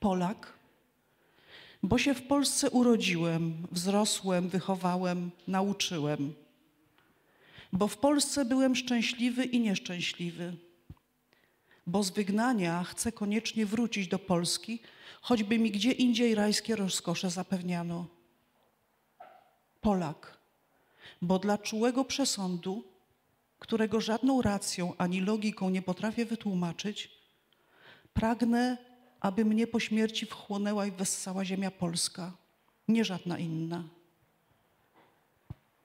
Polak, bo się w Polsce urodziłem, wzrosłem, wychowałem, nauczyłem. Bo w Polsce byłem szczęśliwy i nieszczęśliwy. Bo z wygnania chcę koniecznie wrócić do Polski, choćby mi gdzie indziej rajskie rozkosze zapewniano. Polak, bo dla czułego przesądu, którego żadną racją ani logiką nie potrafię wytłumaczyć, pragnę, aby mnie po śmierci wchłonęła i wessała ziemia polska, nie żadna inna.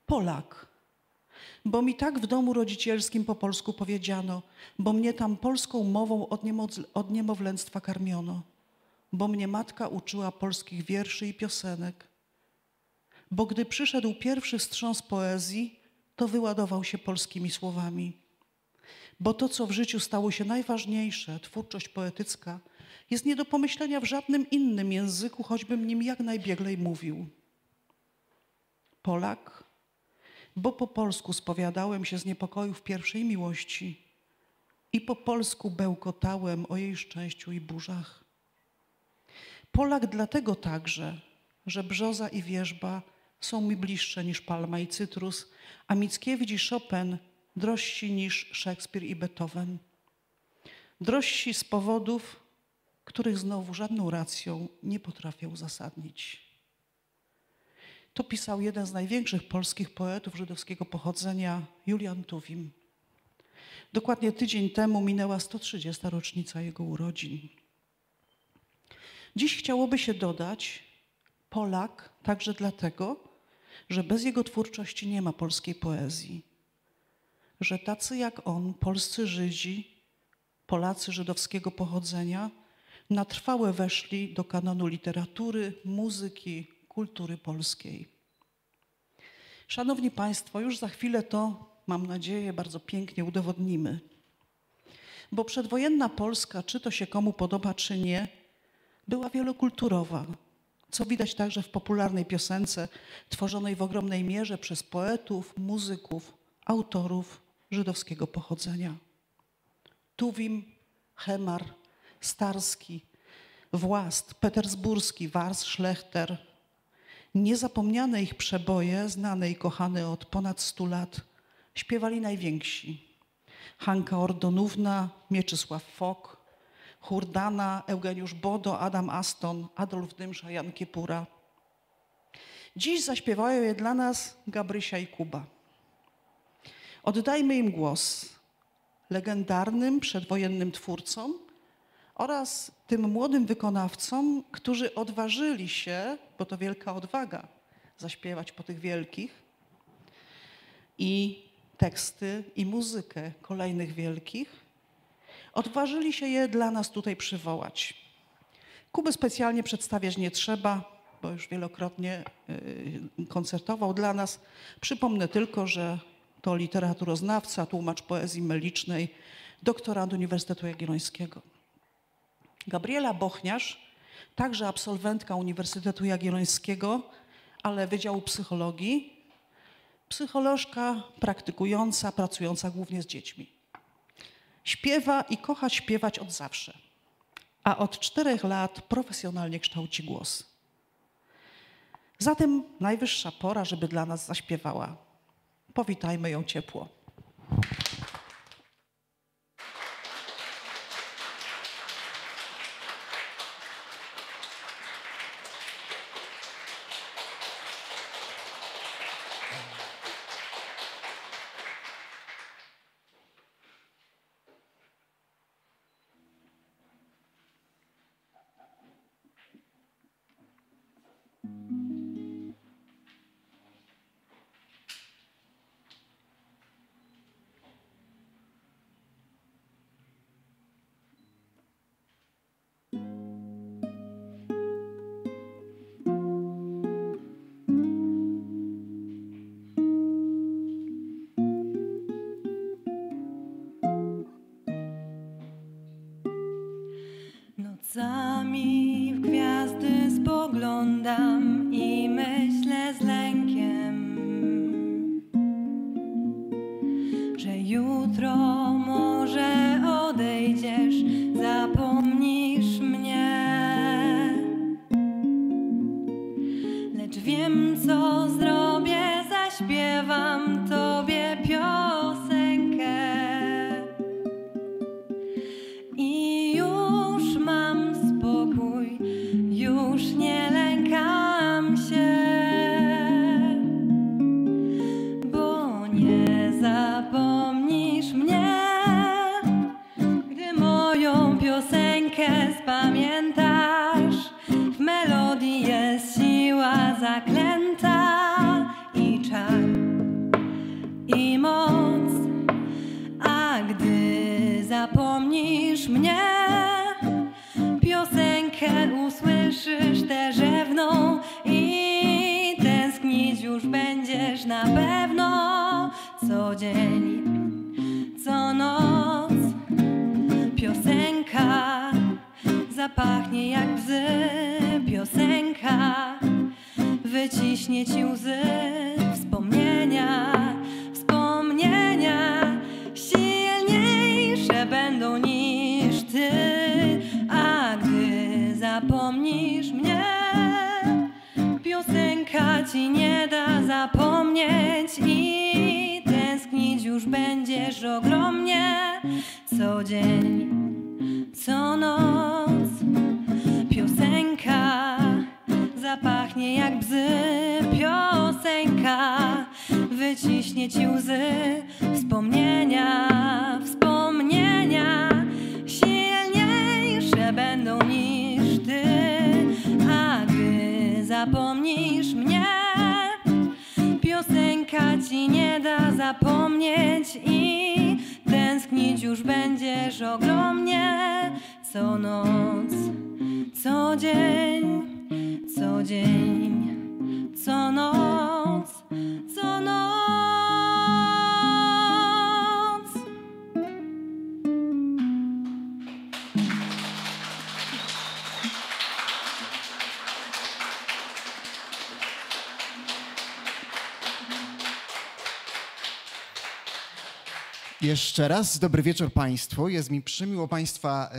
Polak, bo mi tak w domu rodzicielskim po polsku powiedziano, bo mnie tam polską mową od niemowlęctwa karmiono, bo mnie matka uczyła polskich wierszy i piosenek, bo gdy przyszedł pierwszy wstrząs poezji, to wyładował się polskimi słowami. Bo to, co w życiu stało się najważniejsze, twórczość poetycka, jest nie do pomyślenia w żadnym innym języku, choćbym nim jak najbieglej mówił. Polak, bo po polsku spowiadałem się z niepokojów pierwszej miłości i po polsku bełkotałem o jej szczęściu i burzach. Polak dlatego także, że brzoza i wierzba są mi bliższe niż palma i cytrus, a Mickiewicz i Chopin drożsi niż Szekspir i Beethoven. Drożsi z powodów, których znowu żadną racją nie potrafię uzasadnić. To pisał jeden z największych polskich poetów żydowskiego pochodzenia, Julian Tuwim. Dokładnie tydzień temu minęła 130. rocznica jego urodzin. Dziś chciałoby się dodać Polak także dlatego, że bez jego twórczości nie ma polskiej poezji. Że tacy jak on, polscy Żydzi, Polacy żydowskiego pochodzenia, na trwałe weszli do kanonu literatury, muzyki, kultury polskiej. Szanowni Państwo, już za chwilę to, mam nadzieję, bardzo pięknie udowodnimy. Bo przedwojenna Polska, czy to się komu podoba, czy nie, była wielokulturowa, co widać także w popularnej piosence tworzonej w ogromnej mierze przez poetów, muzyków, autorów żydowskiego pochodzenia. Tuwim, Hemar, Starski, Włast, Petersburski, Wars, Szlechter. Niezapomniane ich przeboje, znane i kochane od ponad 100 lat, śpiewali najwięksi. Hanka Ordonówna, Mieczysław Fok, Hurdana, Eugeniusz Bodo, Adam Aston, Adolf Dymsza, Jan Kiepura. Dziś zaśpiewają je dla nas Gabrysia i Kuba. Oddajmy im głos, legendarnym, przedwojennym twórcom oraz tym młodym wykonawcom, którzy odważyli się, bo to wielka odwaga, zaśpiewać po tych wielkich i teksty, i muzykę kolejnych wielkich, odważyli się je dla nas tutaj przywołać. Kuby specjalnie przedstawiać nie trzeba, bo już wielokrotnie koncertował dla nas. Przypomnę tylko, że to literaturoznawca, tłumacz poezji melicznej, doktorant Uniwersytetu Jagiellońskiego. Gabriela Bochniarz, także absolwentka Uniwersytetu Jagiellońskiego, ale Wydziału Psychologii, psycholożka praktykująca, pracująca głównie z dziećmi. Śpiewa i kocha śpiewać od zawsze, a od 4 lat profesjonalnie kształci głos. Zatem najwyższa pora, żeby dla nas zaśpiewała. Powitajmy ją ciepło. Nocami w gwiazdy spoglądam i myślę z lękiem, że jutro może odejdziesz, zapomnisz mnie. mnie. Piosenkę usłyszysz tę rzewną i tęsknić już będziesz na pewno. Co dzień, co noc piosenka zapachnie jak bzy. Piosenka wyciśnie ci łzy. Wspomnienia, wspomnienia silniejsze będą niż ty. A gdy zapomnisz mnie, piosenka ci nie da zapomnieć i tęsknić już będziesz ogromnie. Co dzień, co noc piosenka zapachnie jak bzy. Piosenka wyciśnie ci łzy. Wspomnienia, wspomnienia silniejsze będą niż ty. A gdy zapomnisz mnie, piosenka ci nie da zapomnieć i tęsknić już będziesz ogromnie. Co noc, co dzień, co dzień, co noc, co noc. Jeszcze raz dobry wieczór Państwu. Jest mi przymiło Państwa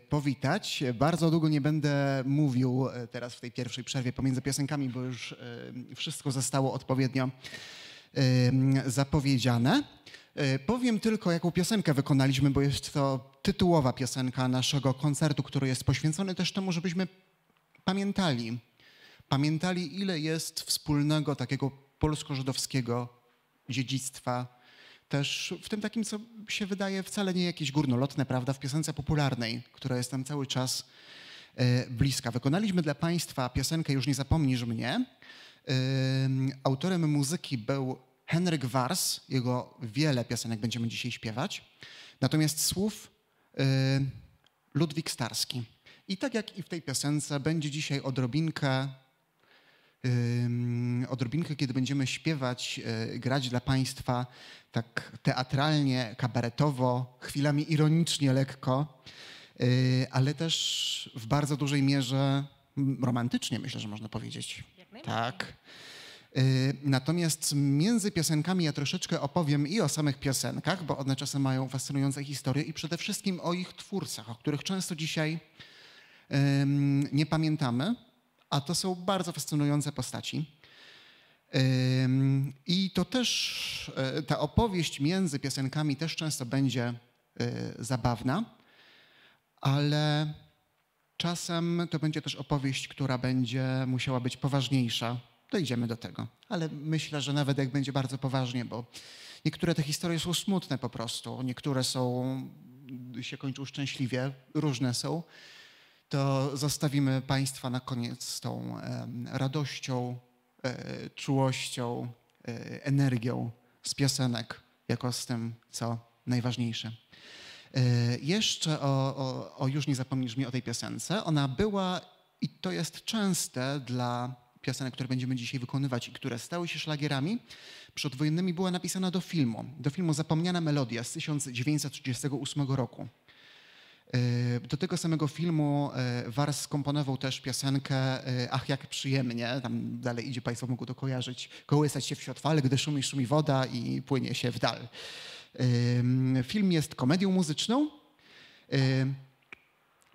powitać. Bardzo długo nie będę mówił teraz w tej pierwszej przerwie pomiędzy piosenkami, bo już wszystko zostało odpowiednio zapowiedziane. Powiem tylko, jaką piosenkę wykonaliśmy, bo jest to tytułowa piosenka naszego koncertu, który jest poświęcony też temu, żebyśmy pamiętali, ile jest wspólnego takiego polsko-żydowskiego dziedzictwa, też w tym takim, co się wydaje wcale nie jakieś górnolotne, prawda, w piosence popularnej, która jest nam cały czas bliska. Wykonaliśmy dla Państwa piosenkę Już nie zapomnisz mnie. Autorem muzyki był Henryk Wars. Jego wiele piosenek będziemy dzisiaj śpiewać. Natomiast słów Ludwik Starski. I tak jak i w tej piosence będzie dzisiaj odrobinkę, kiedy będziemy śpiewać, grać dla Państwa tak teatralnie, kabaretowo, chwilami ironicznie, lekko, ale też w bardzo dużej mierze romantycznie, myślę, że można powiedzieć. Tak. Natomiast między piosenkami ja troszeczkę opowiem i o samych piosenkach, bo one czasem mają fascynujące historie i przede wszystkim o ich twórcach, o których często dzisiaj nie pamiętamy, a to są bardzo fascynujące postaci. I to też, ta opowieść między piosenkami też często będzie zabawna, ale czasem to będzie też opowieść, która będzie musiała być poważniejsza. Dojdziemy do tego, ale myślę, że nawet jak będzie bardzo poważnie, bo niektóre te historie są smutne po prostu, niektóre się kończą szczęśliwie, różne są, to zostawimy Państwa na koniec z tą radością, czułością, energią z piosenek, jako z tym, co najważniejsze. Jeszcze o Już nie zapomnisz mnie, o tej piosence. Ona była, i to jest częste dla piosenek, które będziemy dzisiaj wykonywać i które stały się szlagierami przedwojennymi, była napisana do filmu Zapomniana melodia z 1938 roku. Do tego samego filmu Wars skomponował też piosenkę Ach, jak przyjemnie, tam dalej idzie, Państwo mogą to kojarzyć, kołysać się w świat fal, gdy szumi woda i płynie się w dal. Film jest komedią muzyczną.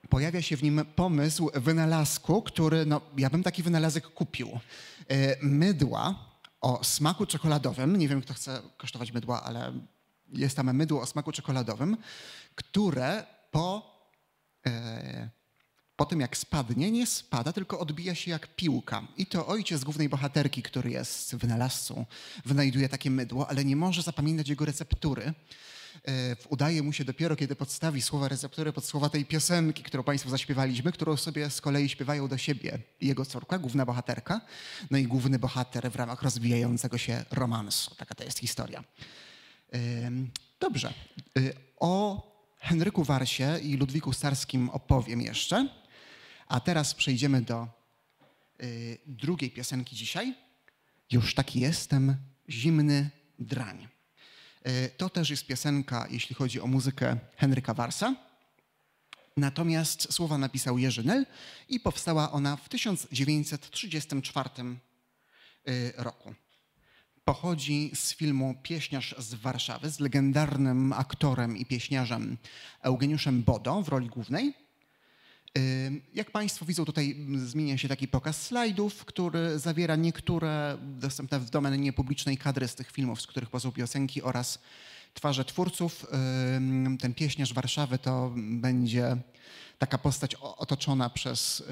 Pojawia się w nim pomysł wynalazku, który, no ja bym taki wynalazek kupił. Mydła o smaku czekoladowym, nie wiem kto chce kosztować mydła, ale jest tam mydło o smaku czekoladowym, które po tym jak spadnie, nie spada, tylko odbija się jak piłka. I to ojciec głównej bohaterki, który jest wynalazcą, wynajduje takie mydło, ale nie może zapamiętać jego receptury. Udaje mu się dopiero, kiedy podstawi słowa receptury pod słowa tej piosenki, którą Państwu zaśpiewaliśmy, którą sobie z kolei śpiewają do siebie jego córka, główna bohaterka, no i główny bohater w ramach rozwijającego się romansu. Taka to jest historia. Dobrze. O Henryku Warsie i Ludwiku Starskim opowiem jeszcze. A teraz przejdziemy do drugiej piosenki dzisiaj. Już taki jestem, zimny drań. To też jest piosenka, jeśli chodzi o muzykę Henryka Warsa. Natomiast słowa napisał Jerzy Nel i powstała ona w 1934 roku. Pochodzi z filmu Pieśniarz z Warszawy z legendarnym aktorem i pieśniarzem Eugeniuszem Bodo w roli głównej. Jak Państwo widzą, tutaj zmienia się taki pokaz slajdów, który zawiera niektóre dostępne w domenie publicznej kadry z tych filmów, z których pochodzą piosenki oraz twarze twórców. Ten pieśniarz Warszawy to będzie taka postać otoczona przez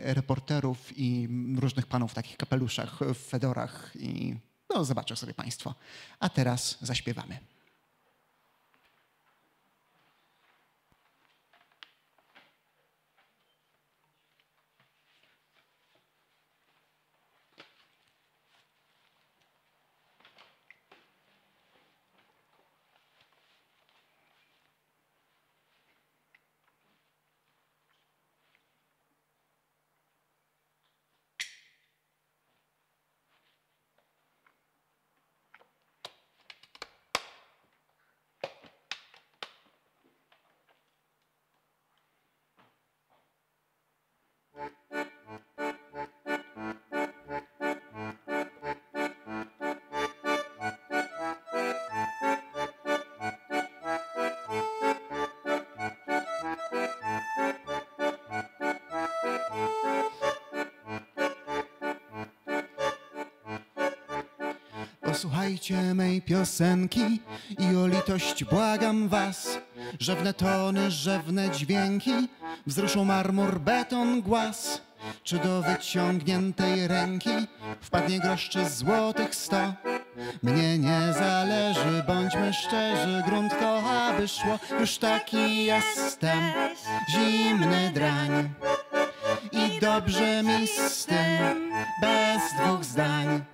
reporterów i różnych panów w takich kapeluszach, w fedorach i no zobaczą sobie Państwo. A teraz zaśpiewamy. Posłuchajcie mej piosenki i o litość błagam was. Rzewne tony, rzewne dźwięki wzruszą marmur, beton, głaz. Czy do wyciągniętej ręki wpadnie grosz czy złotych 100? Mnie nie zależy, bądźmy szczerzy, grunt to aby szło. Już taki jestem, zimny drań i dobrze mi z tym, bez dwóch zdań.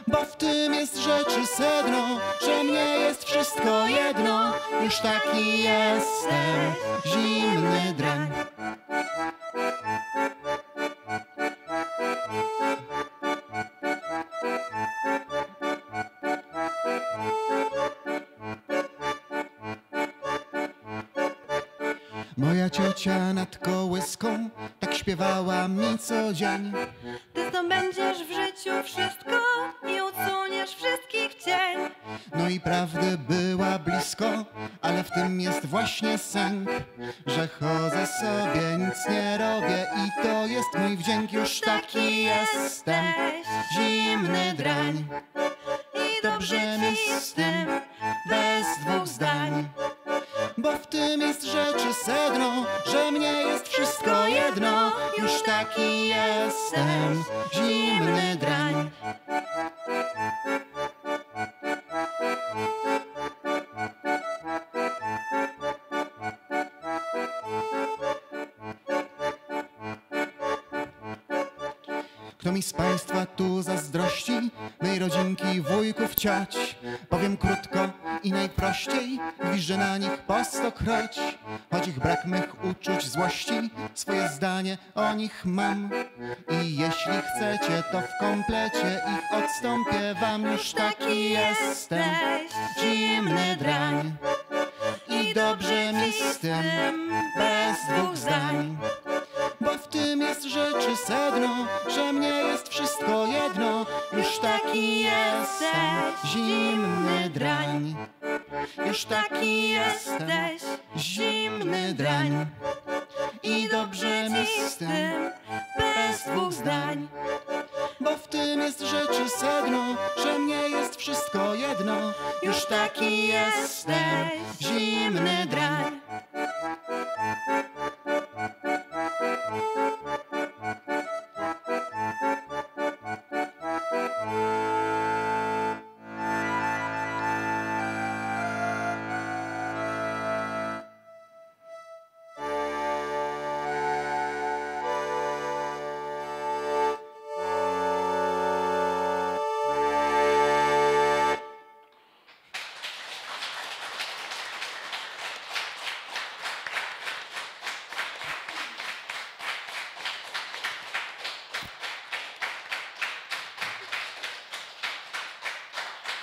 Bo w tym jest rzeczy sedno, że mnie jest wszystko jedno. Już taki jestem, zimny drań. Moja ciocia nad kołyską tak śpiewała mi co dzień. Ty zdobędziesz w życiu wszystko i usuniesz wszystkich cień. No i prawdy była blisko, ale w tym jest właśnie sęk, że chodzę sobie, nic nie robię i to jest mój wdzięk. Już taki jestem, zimny drań i dobrze mi z tym, bez dwóch zdań. Bo w tym jest rzeczy sedno, że mnie jest wszystko jedno. Już taki jestem, zimny drań. Kto mi z Państwa tu zazdrości, mej rodzinki, wujków, cioć? Powiem krótko i najprościej, gwiżdżę na nich po stokroć. Choć ich brak mych uczuć, złości, swoje zdanie o nich mam. I jeśli chcecie, to w komplecie ich odstąpię wam. Już taki jestem, zimny drań i dobrze mi z tym, bez dwóch zdań. Bo w tym jest rzeczy sedno, że mnie jest wszystko jedno. Już taki jestem, zimny drań. Już taki jesteś, zimny drań. I dobrze mi z tym, bez dwóch zdań. Bo w tym jest rzeczy sedno, że mnie jest wszystko jedno. Już taki jestem, zimny drań.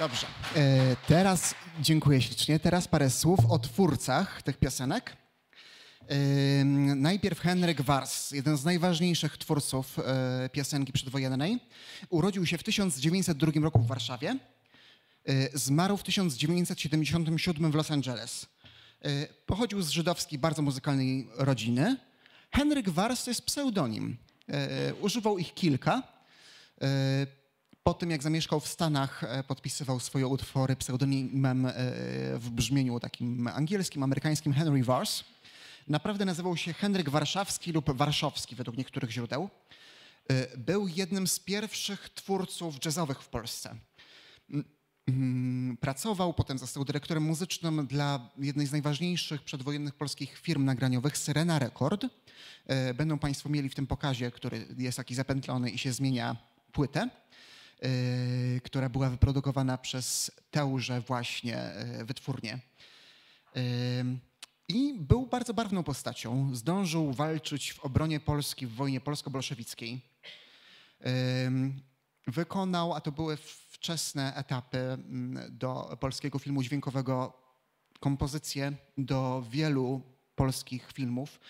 Dobrze. Teraz dziękuję ślicznie. Teraz parę słów o twórcach tych piosenek. Najpierw Henryk Wars, jeden z najważniejszych twórców piosenki przedwojennej. Urodził się w 1902 roku w Warszawie. Zmarł w 1977 w Los Angeles. Pochodził z żydowskiej, bardzo muzykalnej rodziny. Henryk Wars to jest pseudonim. Używał ich kilka. Po tym, jak zamieszkał w Stanach, podpisywał swoje utwory pseudonimem w brzmieniu takim angielskim, amerykańskim Henry Wars. Naprawdę nazywał się Henryk Warszawski lub Warszawski według niektórych źródeł. Był jednym z pierwszych twórców jazzowych w Polsce. Pracował, potem został dyrektorem muzycznym dla jednej z najważniejszych przedwojennych polskich firm nagraniowych, Syrena Record. Będą Państwo mieli w tym pokazie, który jest taki zapętlony i się zmienia, płytę, która była wyprodukowana przez tęże właśnie wytwórnię. I był bardzo barwną postacią. Zdążył walczyć w obronie Polski w wojnie polsko-bolszewickiej. Wykonał, a to były wczesne etapy do polskiego filmu dźwiękowego, kompozycje do wielu polskich filmów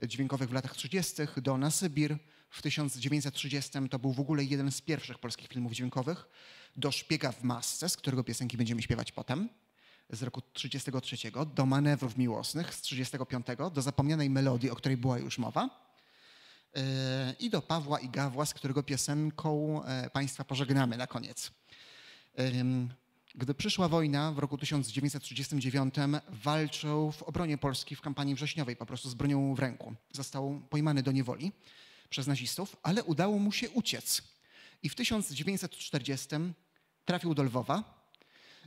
dźwiękowych w latach 30., do Na Sybir w 1930. To był w ogóle jeden z pierwszych polskich filmów dźwiękowych. Do Szpiega w masce, z którego piosenki będziemy śpiewać potem, z roku 1933, do Manewrów miłosnych z 1935, do Zapomnianej melodii, o której była już mowa, i do Pawła i Gawła, z którego piosenką Państwa pożegnamy na koniec. Gdy przyszła wojna w roku 1939, walczył w obronie Polski w kampanii wrześniowej, po prostu z bronią w ręku. Został pojmany do niewoli przez nazistów, ale udało mu się uciec. I w 1940 trafił do Lwowa.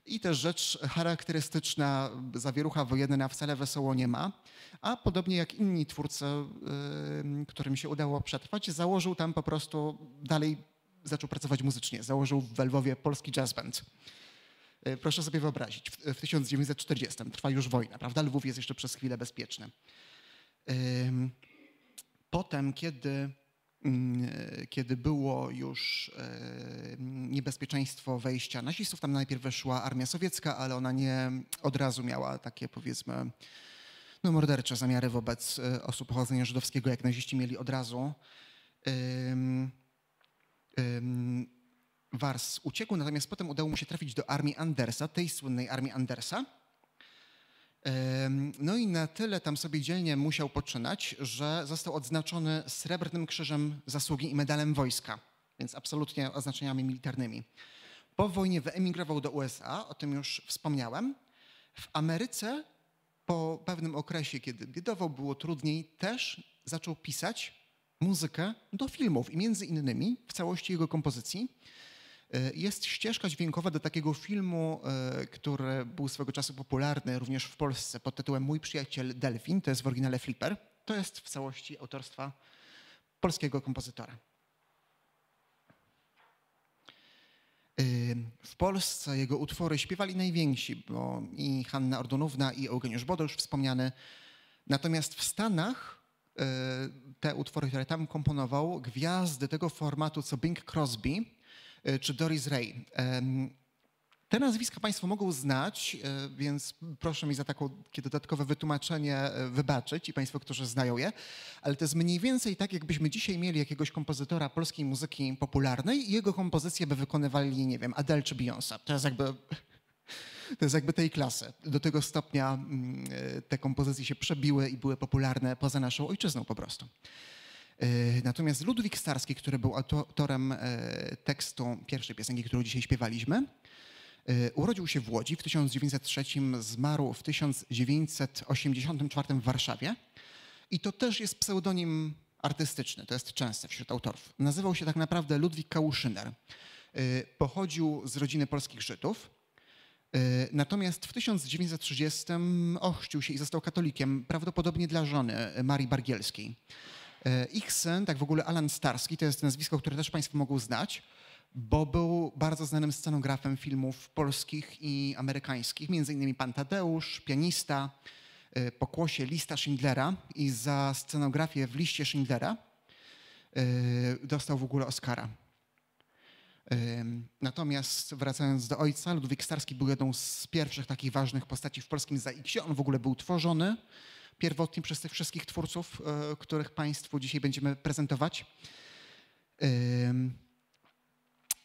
I też rzecz charakterystyczna, zawierucha wojenna wcale wesoło nie ma, a podobnie jak inni twórcy, którym się udało przetrwać, założył tam po prostu, dalej zaczął pracować muzycznie. Założył w Lwowie polski jazz band. Proszę sobie wyobrazić, w 1940 trwa już wojna, prawda? Lwów jest jeszcze przez chwilę bezpieczny. Potem, kiedy było już niebezpieczeństwo wejścia nazistów, tam najpierw weszła armia sowiecka, ale ona nie od razu miała takie, powiedzmy, no, mordercze zamiary wobec osób pochodzenia żydowskiego, jak naziści mieli od razu. Wars uciekł, natomiast potem udało mu się trafić do armii Andersa, tej słynnej armii Andersa. No i na tyle tam sobie dzielnie musiał poczynać, że został odznaczony Srebrnym Krzyżem Zasługi i Medalem Wojska, więc absolutnie oznaczeniami militarnymi. Po wojnie wyemigrował do USA, o tym już wspomniałem. W Ameryce po pewnym okresie, kiedy biedował, było trudniej, też zaczął pisać muzykę do filmów i między innymi w całości jego kompozycji jest ścieżka dźwiękowa do takiego filmu, który był swego czasu popularny również w Polsce pod tytułem Mój przyjaciel Delfin, to jest w oryginale Flipper. To jest w całości autorstwa polskiego kompozytora. W Polsce jego utwory śpiewali najwięksi, bo i Hanna Ordonówna, i Eugeniusz Bodo, już wspomniany. Natomiast w Stanach te utwory, które tam komponował, gwiazdy tego formatu co Bing Crosby czy Doris Ray. Te nazwiska Państwo mogą znać, więc proszę mi za takie dodatkowe wytłumaczenie wybaczyć i Państwo, którzy znają je, ale to jest mniej więcej tak, jakbyśmy dzisiaj mieli jakiegoś kompozytora polskiej muzyki popularnej i jego kompozycje by wykonywali, nie wiem, Adele czy Beyoncé. To jest jakby tej klasy. Do tego stopnia te kompozycje się przebiły i były popularne poza naszą ojczyzną po prostu. Natomiast Ludwik Starski, który był autorem tekstu pierwszej piosenki, którą dzisiaj śpiewaliśmy, urodził się w Łodzi w 1903, zmarł w 1984 w Warszawie i to też jest pseudonim artystyczny, to jest częste wśród autorów. Nazywał się tak naprawdę Ludwik Kałuszyner. Pochodził z rodziny polskich Żydów, natomiast w 1930 ochrzcił się i został katolikiem, prawdopodobnie dla żony Marii Bargielskiej. Ich syn, tak w ogóle Alan Starski, to jest nazwisko, które też Państwo mogą znać, bo był bardzo znanym scenografem filmów polskich i amerykańskich, między innymi Pan Tadeusz, Pianista, Pokłosie Lista Schindlera i za scenografię w Liście Schindlera dostał w ogóle Oscara. Natomiast wracając do ojca, Ludwik Starski był jedną z pierwszych takich ważnych postaci w polskim ZAX-ie. On w ogóle był tworzony pierwotnie przez tych wszystkich twórców, których Państwu dzisiaj będziemy prezentować.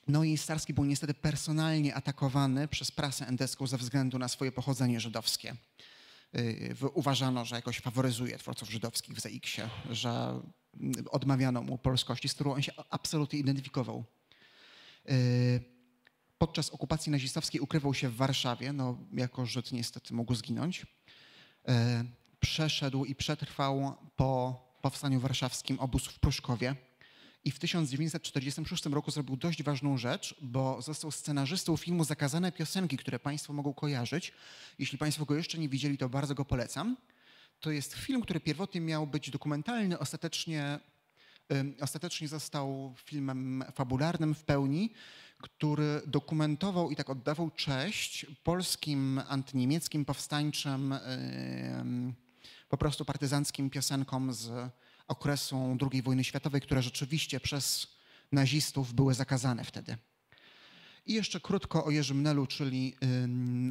No i Starski był niestety personalnie atakowany przez prasę endeską ze względu na swoje pochodzenie żydowskie. Uważano, że jakoś faworyzuje twórców żydowskich w ZAX-ie, że odmawiano mu polskości, z którą on się absolutnie identyfikował. Podczas okupacji nazistowskiej ukrywał się w Warszawie, no jako Żyd niestety mógł zginąć. Przeszedł i przetrwał po powstaniu warszawskim obóz w Pruszkowie i w 1946 roku zrobił dość ważną rzecz, bo został scenarzystą filmu Zakazane piosenki, które Państwo mogą kojarzyć. Jeśli Państwo go jeszcze nie widzieli, to bardzo go polecam. To jest film, który pierwotnie miał być dokumentalny, ostatecznie został filmem fabularnym w pełni, który dokumentował i tak oddawał cześć polskim antyniemieckim, powstańczym, po prostu partyzanckim piosenkom z okresu II wojny światowej, które rzeczywiście przez nazistów były zakazane wtedy. I jeszcze krótko o Jerzym Nelu, czyli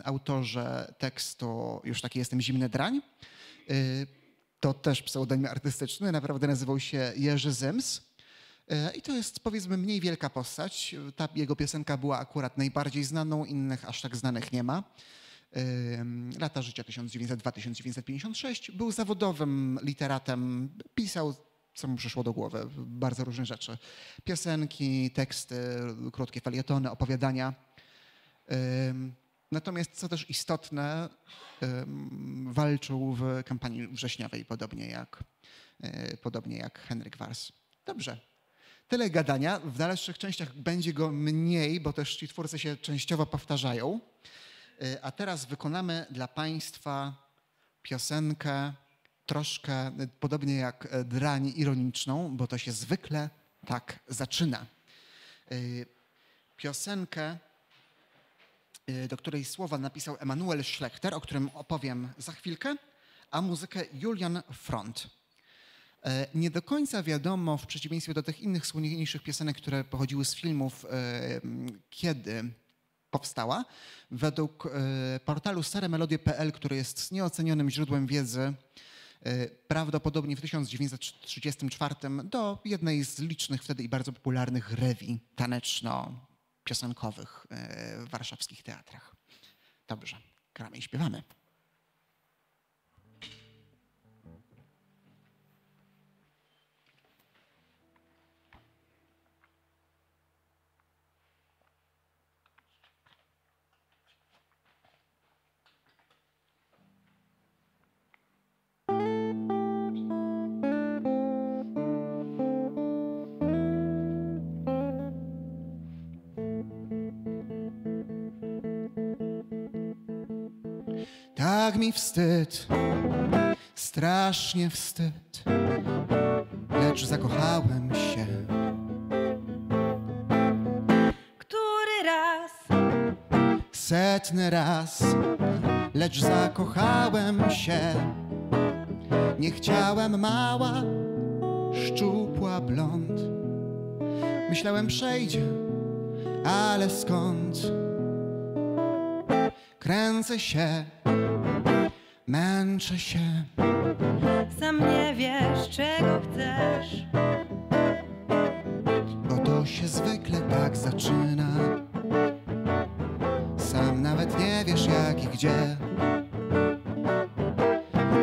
autorze tekstu Już taki jestem zimny drań. To też pseudonim artystyczny, naprawdę nazywał się Jerzy Zyms. I to jest, powiedzmy, mniej wielka postać. Ta jego piosenka była akurat najbardziej znaną, innych aż tak znanych nie ma. Lata życia 1902-1956. Był zawodowym literatem, pisał, co mu przyszło do głowy, bardzo różne rzeczy. Piosenki, teksty, krótkie felietony, opowiadania. Natomiast, co też istotne, walczył w kampanii wrześniowej, podobnie jak Henryk Wars. Dobrze. Tyle gadania. W dalszych częściach będzie go mniej, bo też ci twórcy się częściowo powtarzają. A teraz wykonamy dla Państwa piosenkę troszkę podobnie jak drań ironiczną, bo to się zwykle tak zaczyna. Piosenkę, do której słowa napisał Emanuel Schlechter, o którym opowiem za chwilkę, a muzykę Julian Front. Nie do końca wiadomo, w przeciwieństwie do tych innych słynniejszych piosenek, które pochodziły z filmów, kiedy powstała. Według portalu staremelodie.pl, który jest nieocenionym źródłem wiedzy, prawdopodobnie w 1934 do jednej z licznych wtedy i bardzo popularnych rewii taneczno-piosenkowych w warszawskich teatrach. Dobrze, gramy i śpiewamy. Tak mi wstyd, strasznie wstyd, lecz zakochałem się. Który raz? Setny raz, lecz zakochałem się. Nie chciałem mała, szczupła blond. Myślałem przejdzie, ale skąd? Kręcę się, męczę się. Sam nie wiesz, czego chcesz. Bo to się zwykle tak zaczyna. Sam nawet nie wiesz jak i gdzie.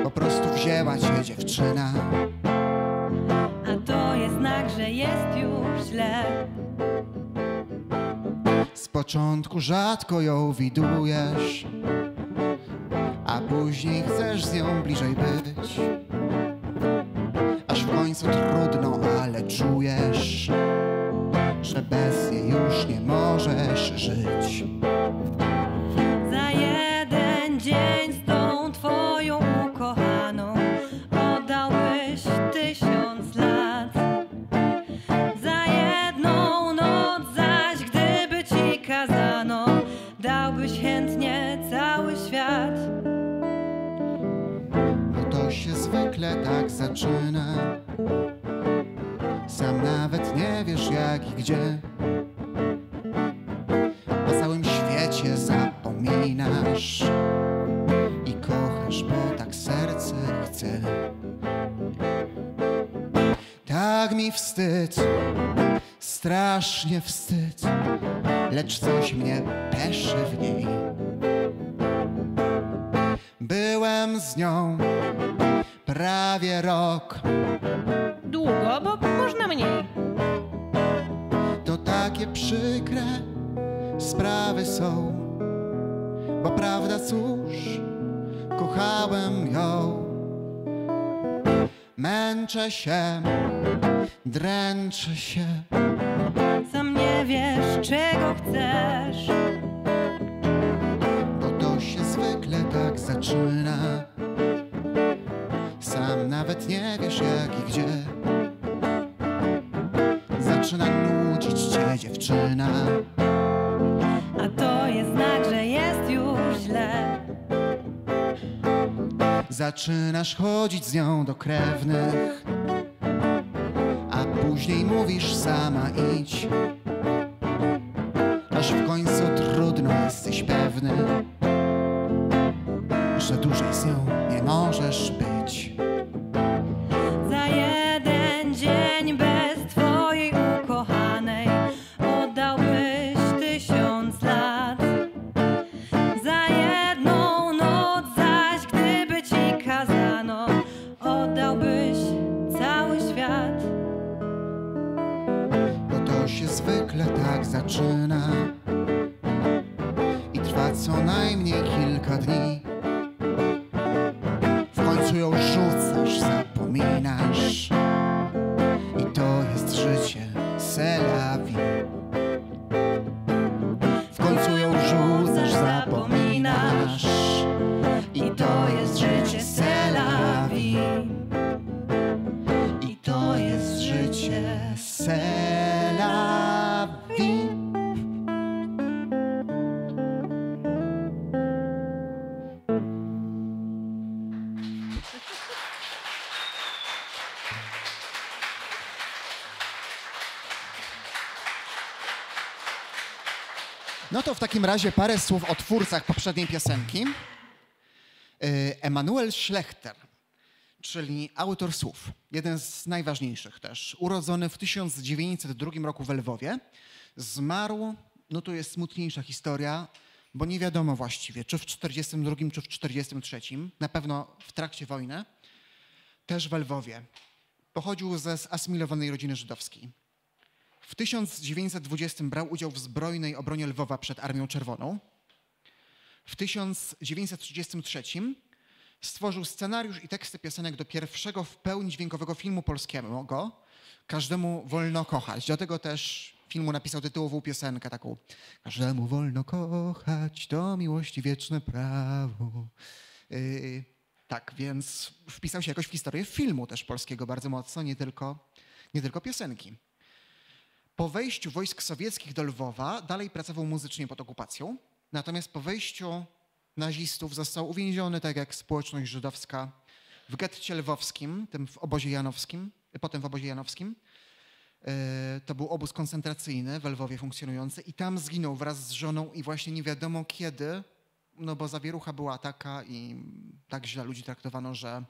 Po prostu wzięła cię dziewczyna. A to jest znak, że jest już źle. Z początku rzadko ją widujesz, a później chcesz z nią bliżej być. Aż w końcu trudno, ale czujesz, że bez niej już nie możesz żyć. Za jeden dzień z tą twoją ukochaną oddałbyś 1000 lat. Za jedną noc zaś, gdyby ci kazano, dałbyś chętnie cały świat. Bo to się zwykle tak zaczyna. Sam nawet nie wiesz jak i gdzie. możesz, bo tak serce chce. Tak mi wstyd, strasznie wstyd, lecz coś mnie peszy w niej. Byłem z nią prawie rok. Długo, bo można mniej. To takie przykre sprawy są, bo prawda cóż, kochałem ją. Męczę się, dręczę się. Sam nie wiesz, czego chcesz. Bo to się zwykle tak zaczyna. Sam nawet nie wiesz jak i gdzie. Zaczyna nudzić cię dziewczyna. A to jest znak, że jest już źle. Zaczynasz chodzić z nią do krewnych, a później mówisz sama idź. Aż w końcu trudno jesteś pewny, że dłużej z nią nie możesz być. Za jeden dzień bez twojej ukochanej oddałbyś 1000 lat. Za jedną noc zaś, gdyby ci kazano, oddałbyś cały świat. Bo to się zwykle tak zaczyna i trwa co najmniej kilka dni. W końcu ją rzucasz, zapominasz i to jest życie, c'est la vie. W końcu ją rzucasz, zapominasz i to jest życie, c'est la vie. I to jest życie, c'est la vie. No to w takim razie parę słów o twórcach poprzedniej piosenki. Emanuel Schlechter, czyli autor słów, jeden z najważniejszych też, urodzony w 1902 roku w Lwowie, zmarł, no to jest smutniejsza historia, bo nie wiadomo właściwie, czy w 1942, czy w 1943, na pewno w trakcie wojny, też w Lwowie. Pochodził ze zasymilowanej rodziny żydowskiej. W 1920 brał udział w zbrojnej obronie Lwowa przed Armią Czerwoną. W 1933 stworzył scenariusz i teksty piosenek do pierwszego w pełni dźwiękowego filmu polskiego Każdemu wolno kochać. Do tego też filmu napisał tytułową piosenkę taką: Każdemu wolno kochać, to miłości wieczne prawo. Tak, więc wpisał się jakoś w historię filmu też polskiego bardzo mocno, nie tylko piosenki. Po wejściu wojsk sowieckich do Lwowa dalej pracował muzycznie pod okupacją, natomiast po wejściu nazistów został uwięziony, tak jak społeczność żydowska, w getcie lwowskim, tym w obozie janowskim, potem w obozie janowskim. To był obóz koncentracyjny w Lwowie funkcjonujący i tam zginął wraz z żoną i właśnie nie wiadomo kiedy, no bo zawierucha była taka i tak źle ludzi traktowano, że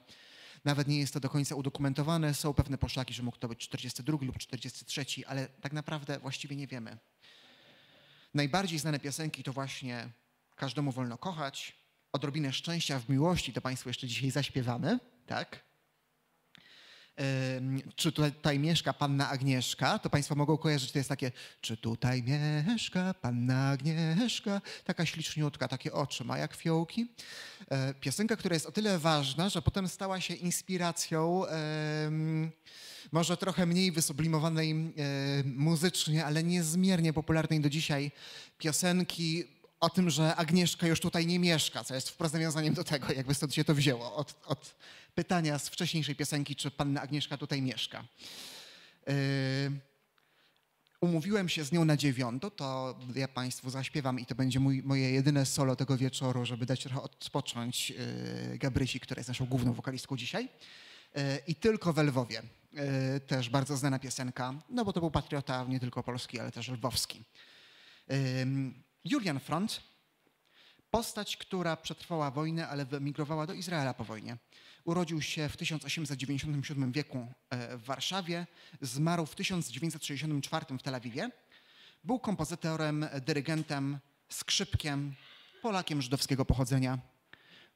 nawet nie jest to do końca udokumentowane. Są pewne poszlaki, że mógł to być 42 lub 43, ale tak naprawdę właściwie nie wiemy. Najbardziej znane piosenki to właśnie Każdemu wolno kochać, Odrobinę szczęścia w miłości, to Państwu jeszcze dzisiaj zaśpiewamy, tak? Czy tutaj mieszka panna Agnieszka, to Państwo mogą kojarzyć, to jest takie: czy tutaj mieszka panna Agnieszka, taka śliczniutka, takie oczy ma jak fiołki. Piosenka, która jest o tyle ważna, że potem stała się inspiracją może trochę mniej wysublimowanej muzycznie, ale niezmiernie popularnej do dzisiaj piosenki o tym, że Agnieszka już tutaj nie mieszka, co jest wprost nawiązaniem do tego, jakby stąd się to wzięło, od pytania z wcześniejszej piosenki, czy panna Agnieszka tutaj mieszka. Umówiłem się z nią na 9, to ja Państwu zaśpiewam i to będzie moje jedyne solo tego wieczoru, żeby dać trochę odpocząć Gabrysi, która jest naszą główną wokalistką dzisiaj. I Tylko we Lwowie, też bardzo znana piosenka, no bo to był patriota nie tylko polski, ale też lwowski. Julian Front Postać, która przetrwała wojnę, ale wyemigrowała do Izraela po wojnie. Urodził się w 1897 wieku w Warszawie, zmarł w 1964 w Tel Awiwie. Był kompozytorem, dyrygentem, skrzypkiem, Polakiem żydowskiego pochodzenia.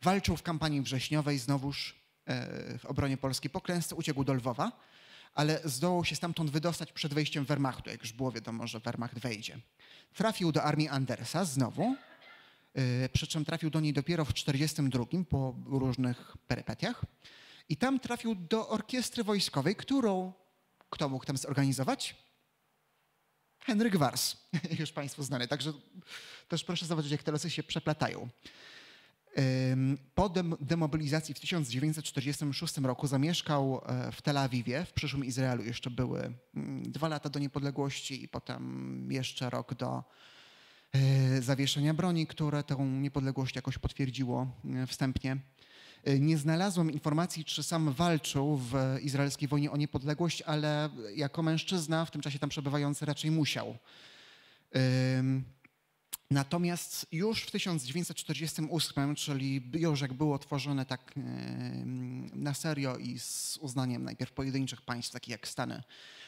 Walczył w kampanii wrześniowej, znowuż w obronie Polski. Po klęsce uciekł do Lwowa, ale zdołał się stamtąd wydostać przed wejściem Wehrmachtu, jak już było wiadomo, że Wehrmacht wejdzie. Trafił do armii Andersa znowu, przy czym trafił do niej dopiero w 1942 po różnych perypetiach. I tam trafił do orkiestry wojskowej, którą kto mógł tam zorganizować? Henryk Wars, już Państwu znany. Także też proszę zobaczyć, jak te losy się przeplatają. Po demobilizacji w 1946 roku zamieszkał w Tel Awiwie, w przyszłym Izraelu jeszcze były 2 lata do niepodległości i potem jeszcze rok do zawieszenia broni, które tę niepodległość jakoś potwierdziło wstępnie. Nie znalazłem informacji, czy sam walczył w izraelskiej wojnie o niepodległość, ale jako mężczyzna w tym czasie tam przebywający raczej musiał. Natomiast już w 1948, czyli już jak było tworzone tak na serio i z uznaniem najpierw pojedynczych państw, takich jak Stany,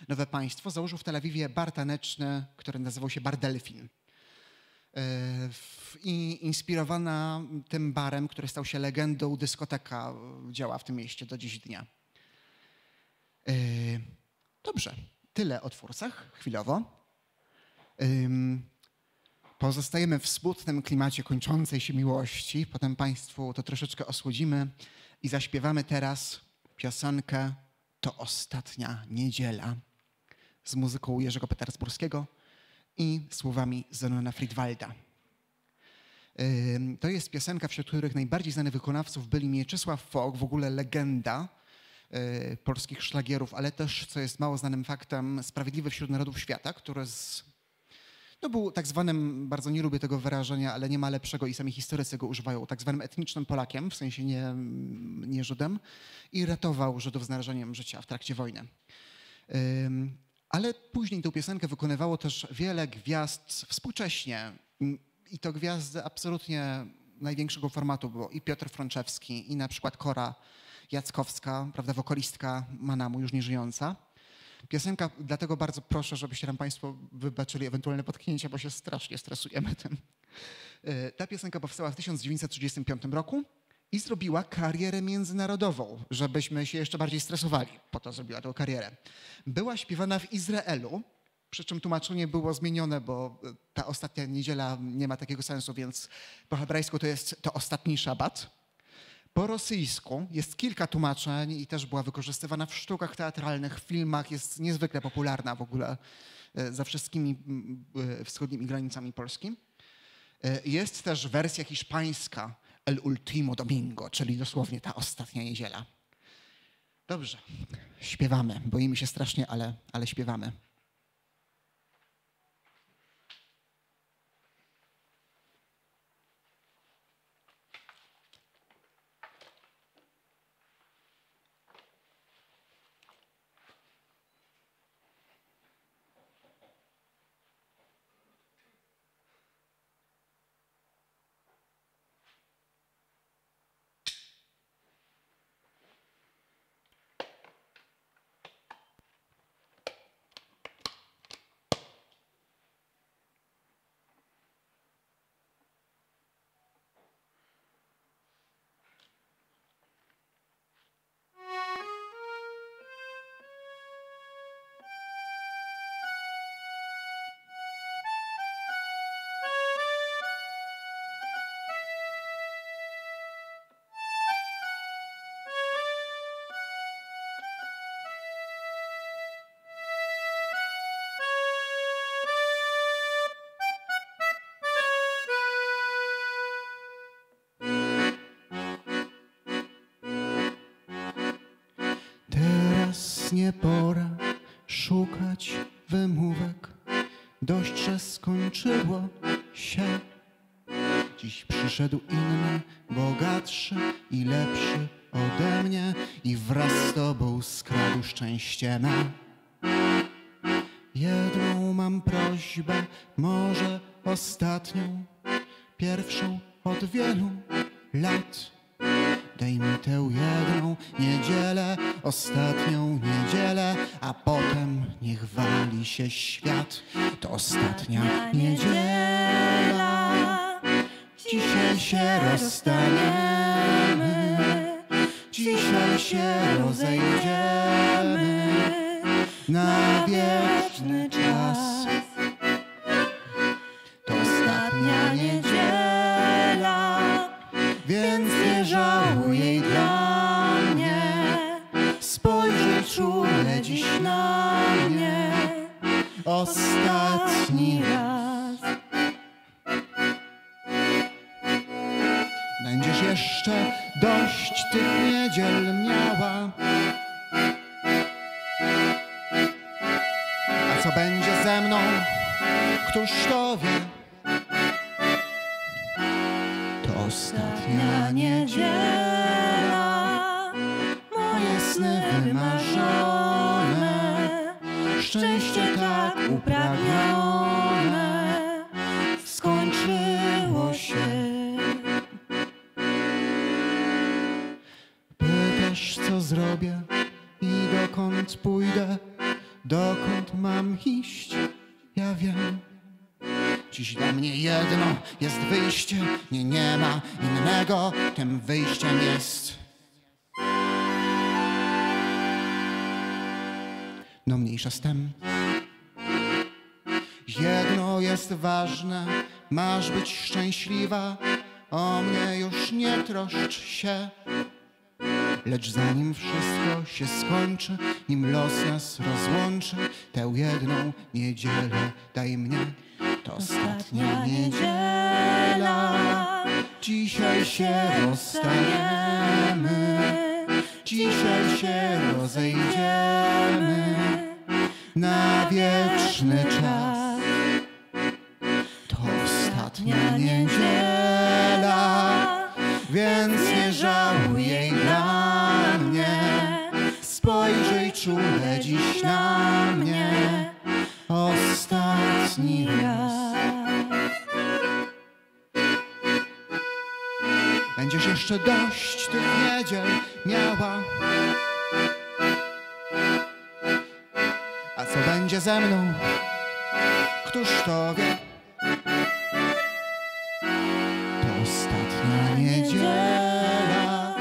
nowe państwo, założył w Tel Awiwie bar taneczny, który nazywał się Bar Delfin. I inspirowana tym barem, który stał się legendą, dyskoteka działa w tym mieście do dziś dnia. Dobrze, tyle o twórcach chwilowo. Pozostajemy w smutnym klimacie kończącej się miłości. Potem Państwu to troszeczkę osłodzimy i zaśpiewamy teraz piosenkę To ostatnia niedziela z muzyką Jerzego Petersburskiego i słowami Zenona Friedwalda. To jest piosenka, wśród których najbardziej znanych wykonawców byli Mieczysław Foch, w ogóle legenda polskich szlagierów, ale też, co jest mało znanym faktem, Sprawiedliwy wśród narodów świata, który był tak zwanym, bardzo nie lubię tego wyrażenia, ale nie ma lepszego i sami historycy go używają, tak zwanym etnicznym Polakiem, w sensie nie Żydem, i ratował Żydów z narażeniem życia w trakcie wojny. Ale później tę piosenkę wykonywało też wiele gwiazd współcześnie i to gwiazdy absolutnie największego formatu było i Piotr Frączewski, i na przykład Kora Jackowska, prawda, wokalistka Manamu, już nie żyjąca. Piosenka, dlatego bardzo proszę, żebyście nam Państwo wybaczyli ewentualne potknięcia, bo się strasznie stresujemy tym. Ta piosenka powstała w 1935 roku i zrobiła karierę międzynarodową, żebyśmy się jeszcze bardziej stresowali. Po to zrobiła tę karierę. Była śpiewana w Izraelu, przy czym tłumaczenie było zmienione, bo ta ostatnia niedziela nie ma takiego sensu, więc po hebrajsku to jest to ostatni szabat. Po rosyjsku jest kilka tłumaczeń i też była wykorzystywana w sztukach teatralnych, w filmach, jest niezwykle popularna w ogóle za wszystkimi wschodnimi granicami Polski. Jest też wersja hiszpańska El Último Domingo, czyli dosłownie ta ostatnia niedziela. Dobrze, śpiewamy. Boimy się strasznie, ale śpiewamy. Nie pora szukać wymówek, dość, że skończyło się. Dziś przyszedł inny, bogatszy i lepszy ode mnie i wraz z tobą skradł szczęście me. Jedną mam prośbę, może ostatnią, pierwszą od wielu lat. Daj mi tę jedną niedzielę, ostatnią niedzielę, a potem niech wali się świat. To ostatnia niedziela, dzisiaj się rozstaniemy, dzisiaj się rozejdziemy na wieczny czas. To ostatnia niedziela, więc nie żałuj jej dla mnie. Spojrzyj czule dziś na mnie ostatni raz. Będziesz jeszcze dość tych niedziel miała. A co będzie ze mną, któż to wie? To ostatnia niedziela, moje sny wymarzone, szczęście tak upragnione skończyło się. Pytasz, co zrobię i dokąd pójdę, dokąd mam iść, ja wiem. Dziś dla mnie jedno jest wyjście, nie ma innego, tym wyjściem jest. No mniejsza z tym. Jedno jest ważne, masz być szczęśliwa, o mnie już nie troszcz się. Lecz zanim wszystko się skończy, nim los nas rozłączy, tę jedną niedzielę daj mnie. To ostatnia niedziela, dzisiaj się rozstaniemy, dzisiaj się rozejdziemy na wieczny czas. To ostatnia niedziela, więc nie żałuj jej dla mnie. Spojrzyj czule dziś na mnie ostatni raz. Będziesz jeszcze dość tych niedziel miała. A co będzie ze mną, któż to wie? To ostatnia niedziela,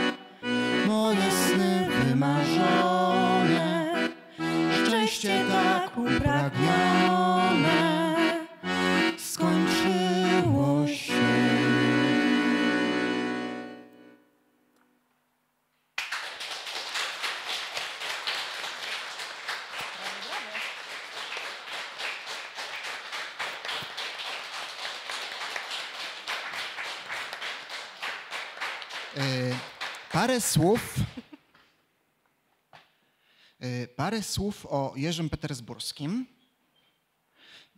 moje sny wymarzone, szczęście tak upragnione skończyło się. Parę słów o Jerzym Petersburskim,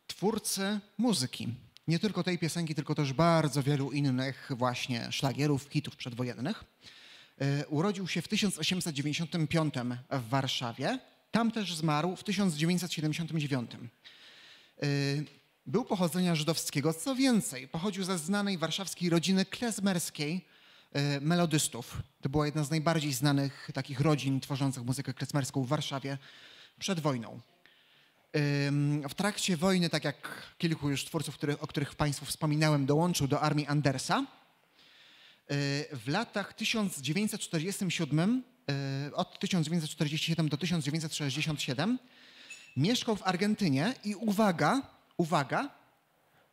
twórcy muzyki. Nie tylko tej piosenki, tylko też bardzo wielu innych właśnie szlagierów, hitów przedwojennych. Urodził się w 1895 w Warszawie. Tam też zmarł w 1979. Był pochodzenia żydowskiego, co więcej, pochodził ze znanej warszawskiej rodziny klezmerskiej, melodystów. To była jedna z najbardziej znanych takich rodzin tworzących muzykę klezmerską w Warszawie przed wojną. W trakcie wojny, tak jak kilku już twórców, o których Państwu wspominałem, dołączył do armii Andersa. W latach 1947, od 1947 do 1967 mieszkał w Argentynie i uwaga,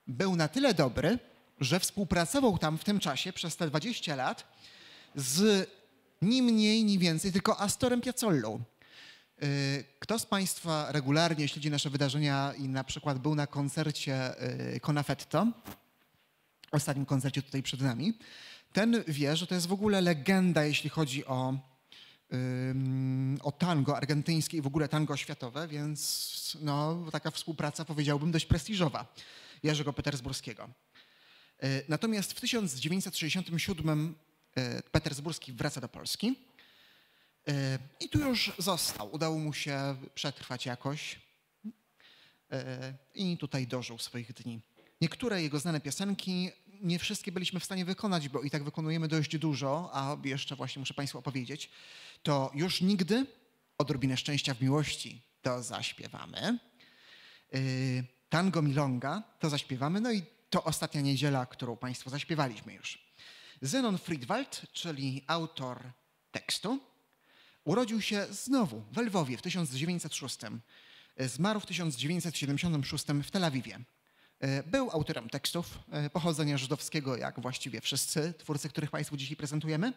był na tyle dobry, że współpracował tam w tym czasie przez te 20 lat z ni mniej, ni więcej, tylko Astorem Piazzollą. Kto z Państwa regularnie śledzi nasze wydarzenia i na przykład był na koncercie Conafetto, ostatnim koncercie tutaj przed nami, ten wie, że to jest w ogóle legenda, jeśli chodzi o tango argentyńskie i w ogóle tango światowe, więc no, taka współpraca, powiedziałbym, dość prestiżowa Jerzego Petersburskiego. Natomiast w 1967 Petersburski wraca do Polski i tu już został. Udało mu się przetrwać jakoś i tutaj dożył swoich dni. Niektóre jego znane piosenki nie wszystkie byliśmy w stanie wykonać, bo i tak wykonujemy dość dużo, a jeszcze właśnie muszę Państwu opowiedzieć, to już nigdy Odrobinę szczęścia w miłości to zaśpiewamy. Tango Milonga to zaśpiewamy, no i to ostatnia niedziela, którą Państwu zaśpiewaliśmy już. Zenon Friedwald, czyli autor tekstu, urodził się znowu w Lwowie w 1906. Zmarł w 1976 w Tel Awiwie. Był autorem tekstów pochodzenia żydowskiego, jak właściwie wszyscy twórcy, których Państwu dzisiaj prezentujemy.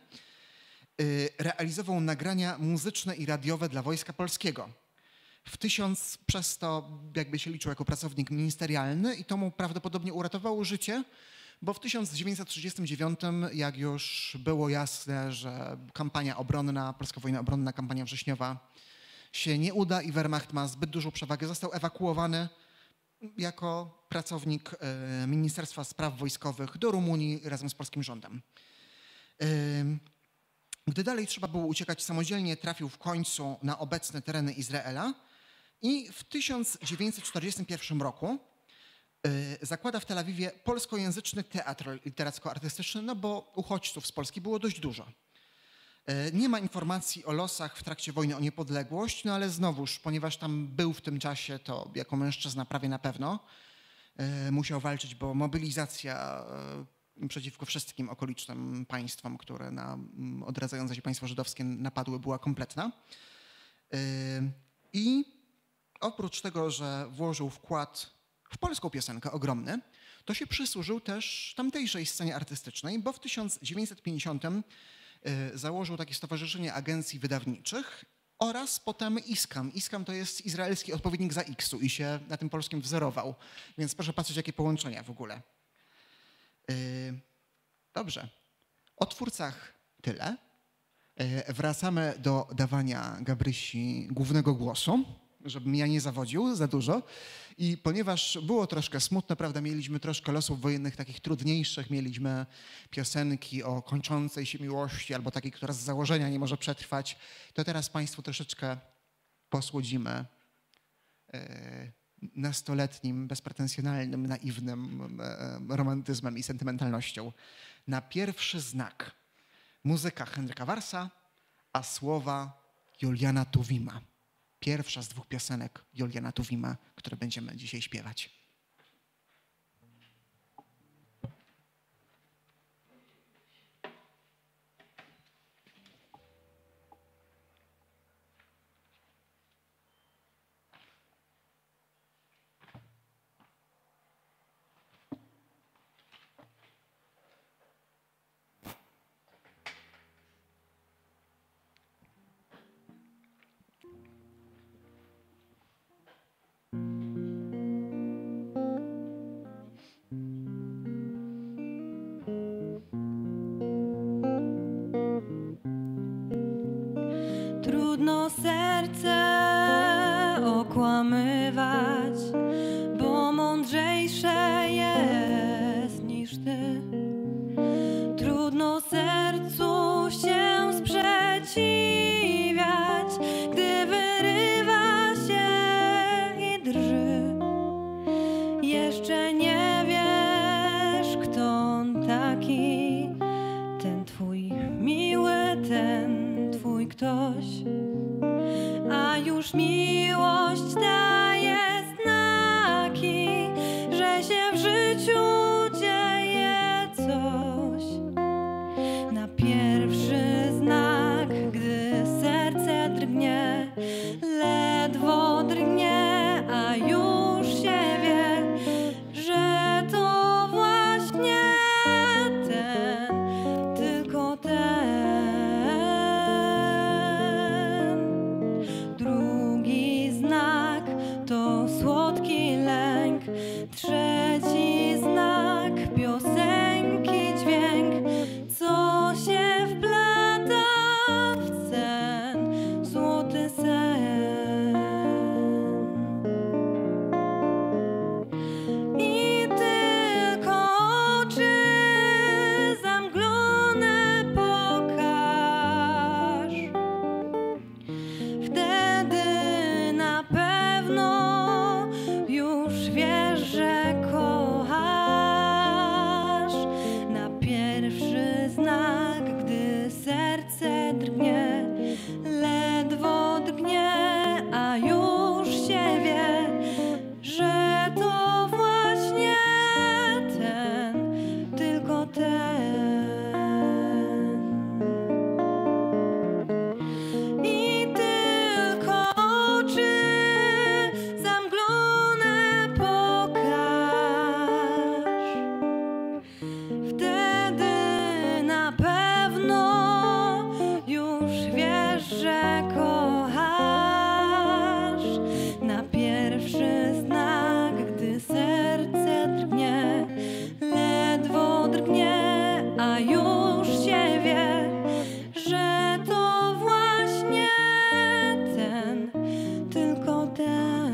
Realizował nagrania muzyczne i radiowe dla Wojska Polskiego. Przez to jakby się liczył jako pracownik ministerialny i to mu prawdopodobnie uratowało życie, bo w 1939, jak już było jasne, że kampania obronna, polska wojna obronna, kampania wrześniowa się nie uda i Wehrmacht ma zbyt dużą przewagę, został ewakuowany jako pracownik Ministerstwa Spraw Wojskowych do Rumunii razem z polskim rządem. Gdy dalej trzeba było uciekać samodzielnie, trafił w końcu na obecne tereny Izraela i w 1941 roku zakłada w Tel Awiwie polskojęzyczny teatr literacko-artystyczny, no bo uchodźców z Polski było dość dużo. Nie ma informacji o losach w trakcie wojny o niepodległość, no ale znowuż, ponieważ tam był w tym czasie, to jako mężczyzna prawie na pewno musiał walczyć, bo mobilizacja przeciwko wszystkim okolicznym państwom, które na odradzające się państwo żydowskie napadły, była kompletna. I oprócz tego, że włożył wkład w polską piosenkę ogromny, to się przysłużył też tamtejszej scenie artystycznej, bo w 1950 założył takie stowarzyszenie agencji wydawniczych oraz potem ISKAM. ISKAM to jest izraelski odpowiednik ZAX-u i się na tym polskim wzorował. Więc proszę patrzeć, jakie połączenia w ogóle. Dobrze. O twórcach tyle. Wracamy do dawania Gabrysi głównego głosu, żebym ja nie zawodził za dużo. I ponieważ było troszkę smutno, prawda, mieliśmy troszkę losów wojennych takich trudniejszych, mieliśmy piosenki o kończącej się miłości albo takiej, która z założenia nie może przetrwać, to teraz Państwu troszeczkę posłodzimy nastoletnim, bezpretensjonalnym, naiwnym romantyzmem i sentymentalnością. Na pierwszy znak muzyka Henryka Warsa, a słowa Juliana Tuwima. Pierwsza z dwóch piosenek Juliana Tuwima, które będziemy dzisiaj śpiewać. Trudno serce okłamywać, bo mądrzejsze jest niż ty. Trudno sercu się sprzeciwiać, gdy wyrywa się i drży. Jeszcze nie wiesz, kto on taki, ten twój miły, ten twój ktoś, a już miłość daje znaki, że się w życiu dzieje coś. Na pierwszy znak, gdy serce drgnie, ledwo drgnie, a już się wie, że to właśnie ten, tylko ten. Drugi znak to drgnie, ledwo drgnie, a już się wie, że to właśnie ten, tylko ten. I tylko oczy zamglone pokaż. Wtedy na pewno już wiesz, że kochasz. Na pierwszy znak, gdy serce drgnie, ledwo drgnie, a już się wie, że to właśnie ten, tylko ten.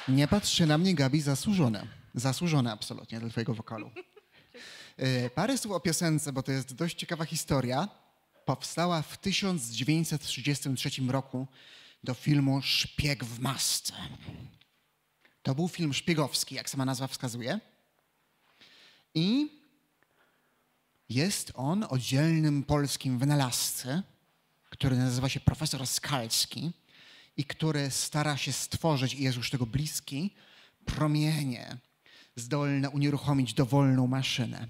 Nie patrz się na mnie, Gabi, zasłużone. Zasłużone absolutnie dla twojego wokalu. Parę słów o piosence, bo to jest dość ciekawa historia. Powstała w 1933 roku do filmu Szpieg w masce. To był film szpiegowski, jak sama nazwa wskazuje. I jest on o dzielnym polskim wynalazcy, który nazywa się profesor Skalski i który stara się stworzyć, i jest już tego bliski, promienie zdolne unieruchomić dowolną maszynę.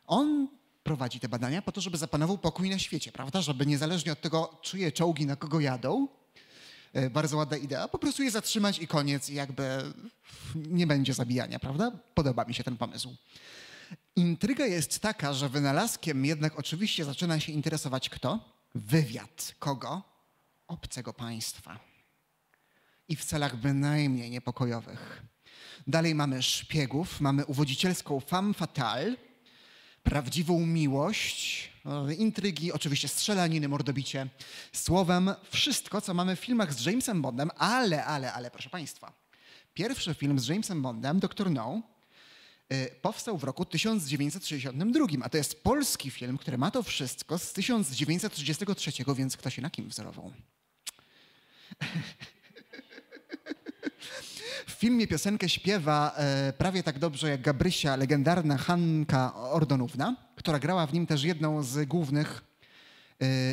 On prowadzi te badania po to, żeby zapanował pokój na świecie, prawda? Żeby niezależnie od tego, czyje czołgi na kogo jadą, bardzo ładna idea, po prostu je zatrzymać i koniec, i jakby nie będzie zabijania, prawda? Podoba mi się ten pomysł. Intryga jest taka, że wynalazkiem jednak oczywiście zaczyna się interesować kto? Wywiad. Kogo? Obcego państwa. I w celach bynajmniej niepokojowych. Dalej mamy szpiegów, mamy uwodzicielską femme fatale, prawdziwą miłość, intrygi, oczywiście strzelaniny, mordobicie. Słowem, wszystko, co mamy w filmach z Jamesem Bondem, ale, proszę państwa, pierwszy film z Jamesem Bondem, Dr. No, powstał w roku 1962, a to jest polski film, który ma to wszystko z 1933, więc kto się na kim wzorował? W filmie piosenkę śpiewa prawie tak dobrze jak Gabrysia legendarna Hanka Ordonówna, która grała w nim też jedną z głównych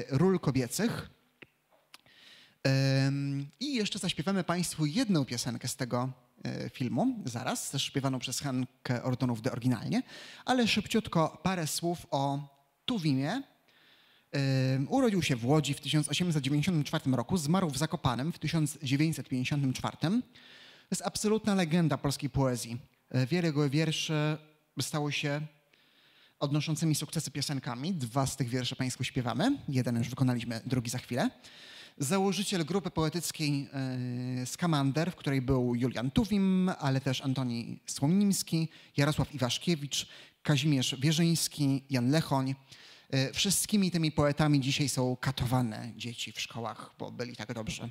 ról kobiecych. I jeszcze zaśpiewamy Państwu jedną piosenkę z tego filmu, zaraz, też śpiewaną przez Hankę Ordonówdę oryginalnie, ale szybciutko parę słów o Tuwimie. Urodził się w Łodzi w 1894 roku, zmarł w Zakopanem w 1954. To jest absolutna legenda polskiej poezji. Wiele jego wierszy stało się odnoszącymi sukcesy piosenkami. 2 z tych wierszy Państwu śpiewamy. Jeden już wykonaliśmy, drugi za chwilę. Założyciel grupy poetyckiej Skamander, w której był Julian Tuwim, ale też Antoni Słomimski, Jarosław Iwaszkiewicz, Kazimierz Wierzyński, Jan Lechoń. Wszystkimi tymi poetami dzisiaj są katowane dzieci w szkołach, bo byli tak dobrzy.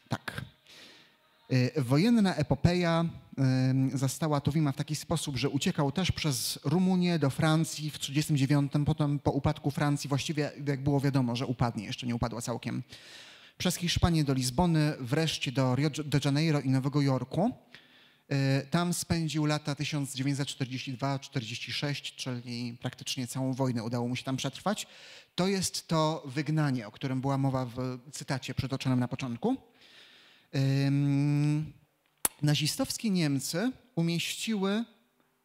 Tak. Wojenna epopeja zastała Tuwima w taki sposób, że uciekał też przez Rumunię do Francji w 1939, potem po upadku Francji, właściwie jak było wiadomo, że upadnie, jeszcze nie upadła całkiem, przez Hiszpanię do Lizbony, wreszcie do Rio de Janeiro i Nowego Jorku. Tam spędził lata 1942-46, czyli praktycznie całą wojnę udało mu się tam przetrwać. To jest to wygnanie, o którym była mowa w cytacie przytoczonym na początku. Nazistowskie Niemcy umieściły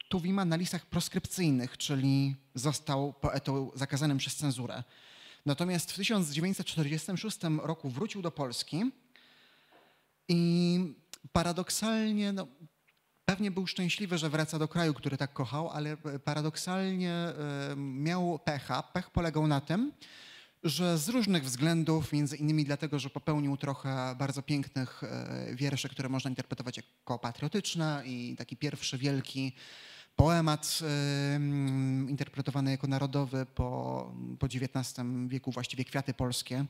Tuwima na listach proskrypcyjnych, czyli został poetą zakazanym przez cenzurę. Natomiast w 1946 roku wrócił do Polski i paradoksalnie, no, pewnie był szczęśliwy, że wraca do kraju, który tak kochał, ale paradoksalnie miał pecha. Pech polegał na tym, że z różnych względów, między innymi dlatego, że popełnił trochę bardzo pięknych wierszy, które można interpretować jako patriotyczne i taki pierwszy wielki poemat interpretowany jako narodowy po XIX wieku, właściwie Kwiaty Polskie,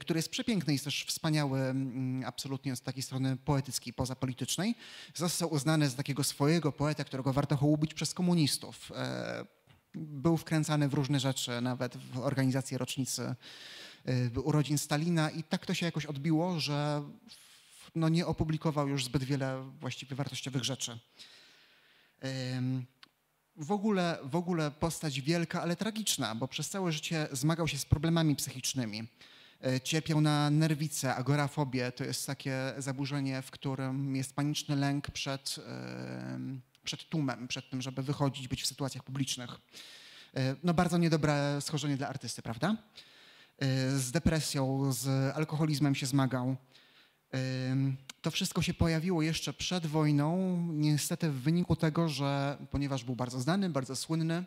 który jest przepiękny i jest też wspaniały absolutnie z takiej strony poetyckiej, pozapolitycznej. Został uznany za takiego swojego poetę, którego warto hołubić przez komunistów. Był wkręcany w różne rzeczy, nawet w organizację rocznicy urodzin Stalina i tak to się jakoś odbiło, że no nie opublikował już zbyt wiele właściwie wartościowych rzeczy. W ogóle postać wielka, ale tragiczna, bo przez całe życie zmagał się z problemami psychicznymi. Cierpiał na nerwicę, agorafobię. To jest takie zaburzenie, w którym jest paniczny lęk przed tłumem, przed tym, żeby wychodzić, być w sytuacjach publicznych. No bardzo niedobre schorzenie dla artysty, prawda? Z depresją, z alkoholizmem się zmagał. To wszystko się pojawiło jeszcze przed wojną, niestety w wyniku tego, że ponieważ był bardzo znany, bardzo słynny,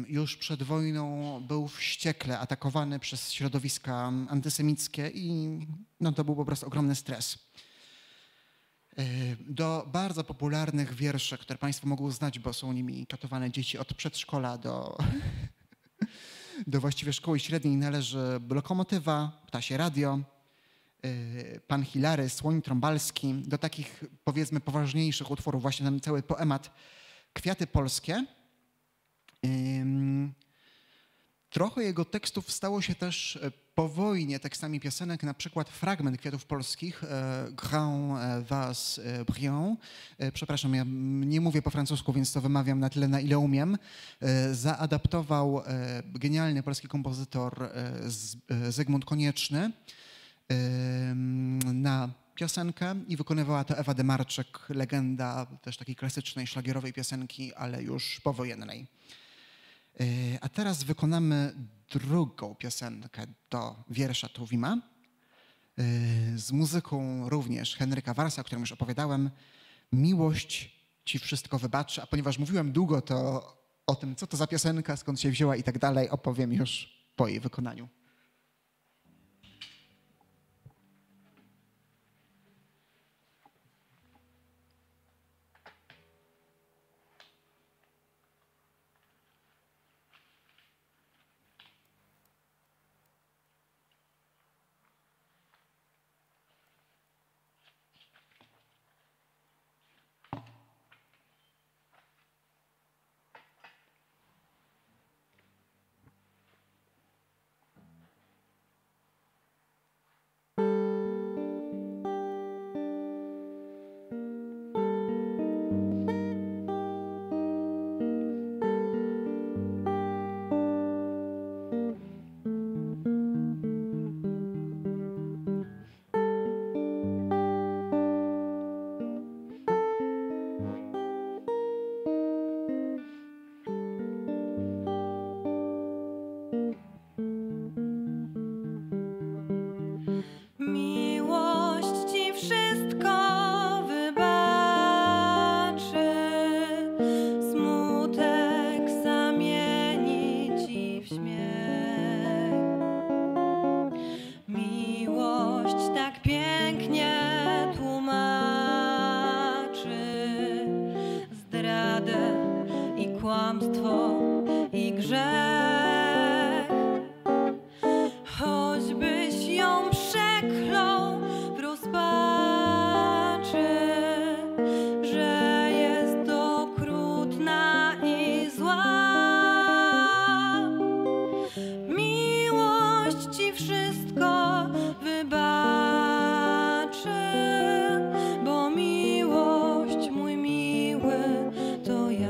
już przed wojną był wściekle atakowany przez środowiska antysemickie i no, to był po prostu ogromny stres. Do bardzo popularnych wierszy, które Państwo mogą znać, bo są nimi katowane dzieci od przedszkola do właściwie szkoły średniej, należy Lokomotywa, Ptasie Radio, Pan Hilary, Słoń Trąbalski. Do takich, powiedzmy, poważniejszych utworów właśnie ten cały poemat Kwiaty Polskie. Trochę jego tekstów stało się też po wojnie tekstami piosenek, na przykład fragment Kwiatów Polskich, Grand Vase Brillant, przepraszam, ja nie mówię po francusku, więc to wymawiam na tyle, na ile umiem, zaadaptował genialny polski kompozytor Zygmunt Konieczny na piosenkę i wykonywała to Ewa Demarczyk, legenda też takiej klasycznej, szlagierowej piosenki, ale już powojennej. A teraz wykonamy drugą piosenkę do wiersza Tuwima z muzyką również Henryka Warsa, o którym już opowiadałem. Miłość ci wszystko wybaczy, a ponieważ mówiłem długo, to o tym, co to za piosenka, skąd się wzięła i tak dalej, opowiem już po jej wykonaniu. To ja.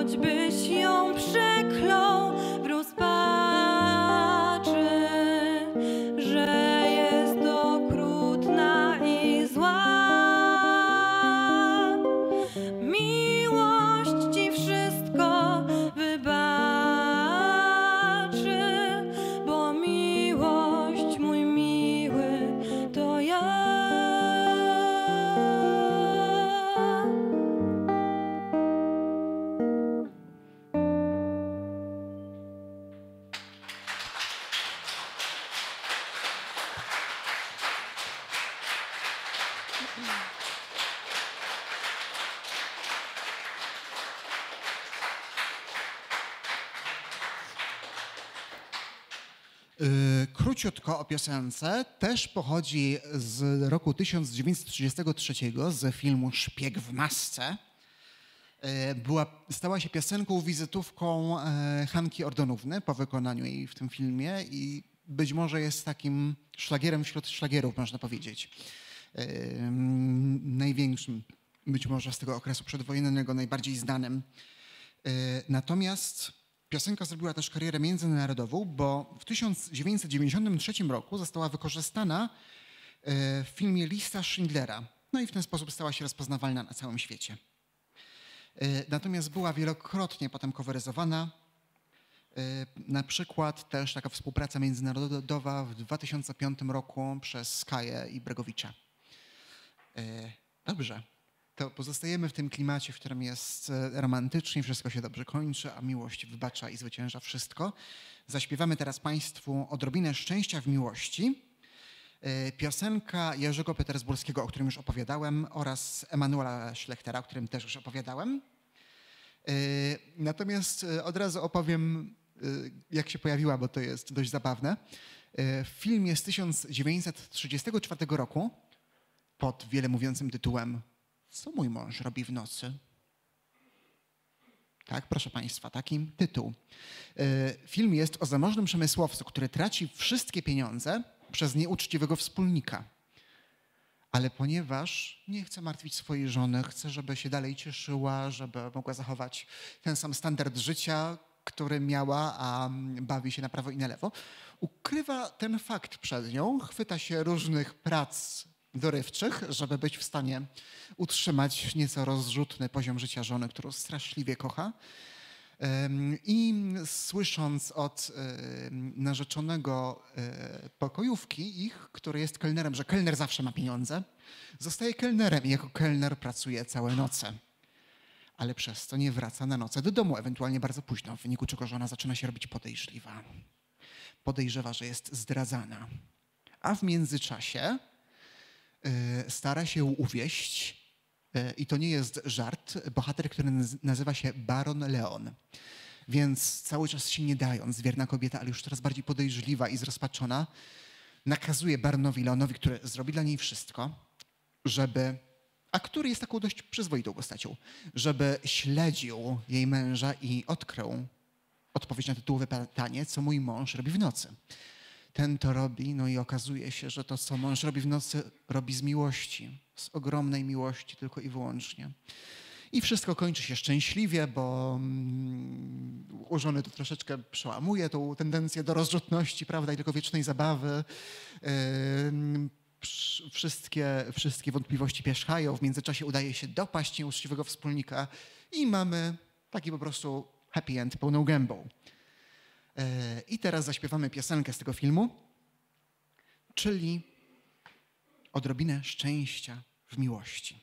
choćbyś ją przeklął w rozpaczy, że jest okrutna i zła. Miłość ci wszystko wybaczy, bo miłość, mój miły, to ja. Króciutko o piosence. Też pochodzi z roku 1933 z filmu Szpieg w masce. Stała się piosenką, wizytówką Hanki Ordonówny po wykonaniu jej w tym filmie i być może jest takim szlagierem wśród szlagierów, można powiedzieć. Największym być może z tego okresu przedwojennego, najbardziej znanym. Natomiast piosenka zrobiła też karierę międzynarodową, bo w 1993 roku została wykorzystana w filmie Lista Schindlera. No i w ten sposób stała się rozpoznawalna na całym świecie. Natomiast była wielokrotnie potem coveryzowana. Na przykład też taka współpraca międzynarodowa w 2005 roku przez Skaję i Bregowicza. Dobrze. To pozostajemy w tym klimacie, w którym jest romantycznie, wszystko się dobrze kończy, a miłość wybacza i zwycięża wszystko. Zaśpiewamy teraz Państwu Odrobinę szczęścia w miłości. Piosenka Jerzego Petersburskiego, o którym już opowiadałem, oraz Emanuela Schlechtera, o którym też już opowiadałem. Natomiast od razu opowiem, jak się pojawiła, bo to jest dość zabawne. Film jest z 1934 roku pod wiele mówiącym tytułem Co mój mąż robi w nocy? Tak, proszę Państwa, taki tytuł. Film jest o zamożnym przemysłowcu, który traci wszystkie pieniądze przez nieuczciwego wspólnika. Ale ponieważ nie chce martwić swojej żony, chce, żeby się dalej cieszyła, żeby mogła zachować ten sam standard życia, który miała, a bawi się na prawo i na lewo, ukrywa ten fakt przed nią, chwyta się różnych prac dorywczych, żeby być w stanie utrzymać nieco rozrzutny poziom życia żony, którą straszliwie kocha. I słysząc od narzeczonego pokojówki ich, który jest kelnerem, że kelner zawsze ma pieniądze, zostaje kelnerem i jako kelner pracuje całe noce. Ale przez to nie wraca na noce do domu, ewentualnie bardzo późno, w wyniku czego żona zaczyna się robić podejrzliwa. Podejrzewa, że jest zdradzana. A w międzyczasie stara się uwieść, i to nie jest żart, bohater, który nazywa się Baron Leon. Więc cały czas się nie dając, wierna kobieta, ale już coraz bardziej podejrzliwa i zrozpaczona, nakazuje Baronowi Leonowi, który zrobi dla niej wszystko, a który jest taką dość przyzwoitą postacią, żeby śledził jej męża i odkrył odpowiedź na tytułowe pytanie, co mój mąż robi w nocy. Ten to robi, no i okazuje się, że to, co mąż robi w nocy, robi z miłości, z ogromnej miłości tylko i wyłącznie. I wszystko kończy się szczęśliwie, bo u żony to troszeczkę przełamuje tą tendencję do rozrzutności, prawda, i tylko wiecznej zabawy. Wszystkie wątpliwości pierzchają. W międzyczasie udaje się dopaść nieuczciwego wspólnika i mamy taki po prostu happy end pełną gębą. I teraz zaśpiewamy piosenkę z tego filmu, czyli Odrobinę szczęścia w miłości.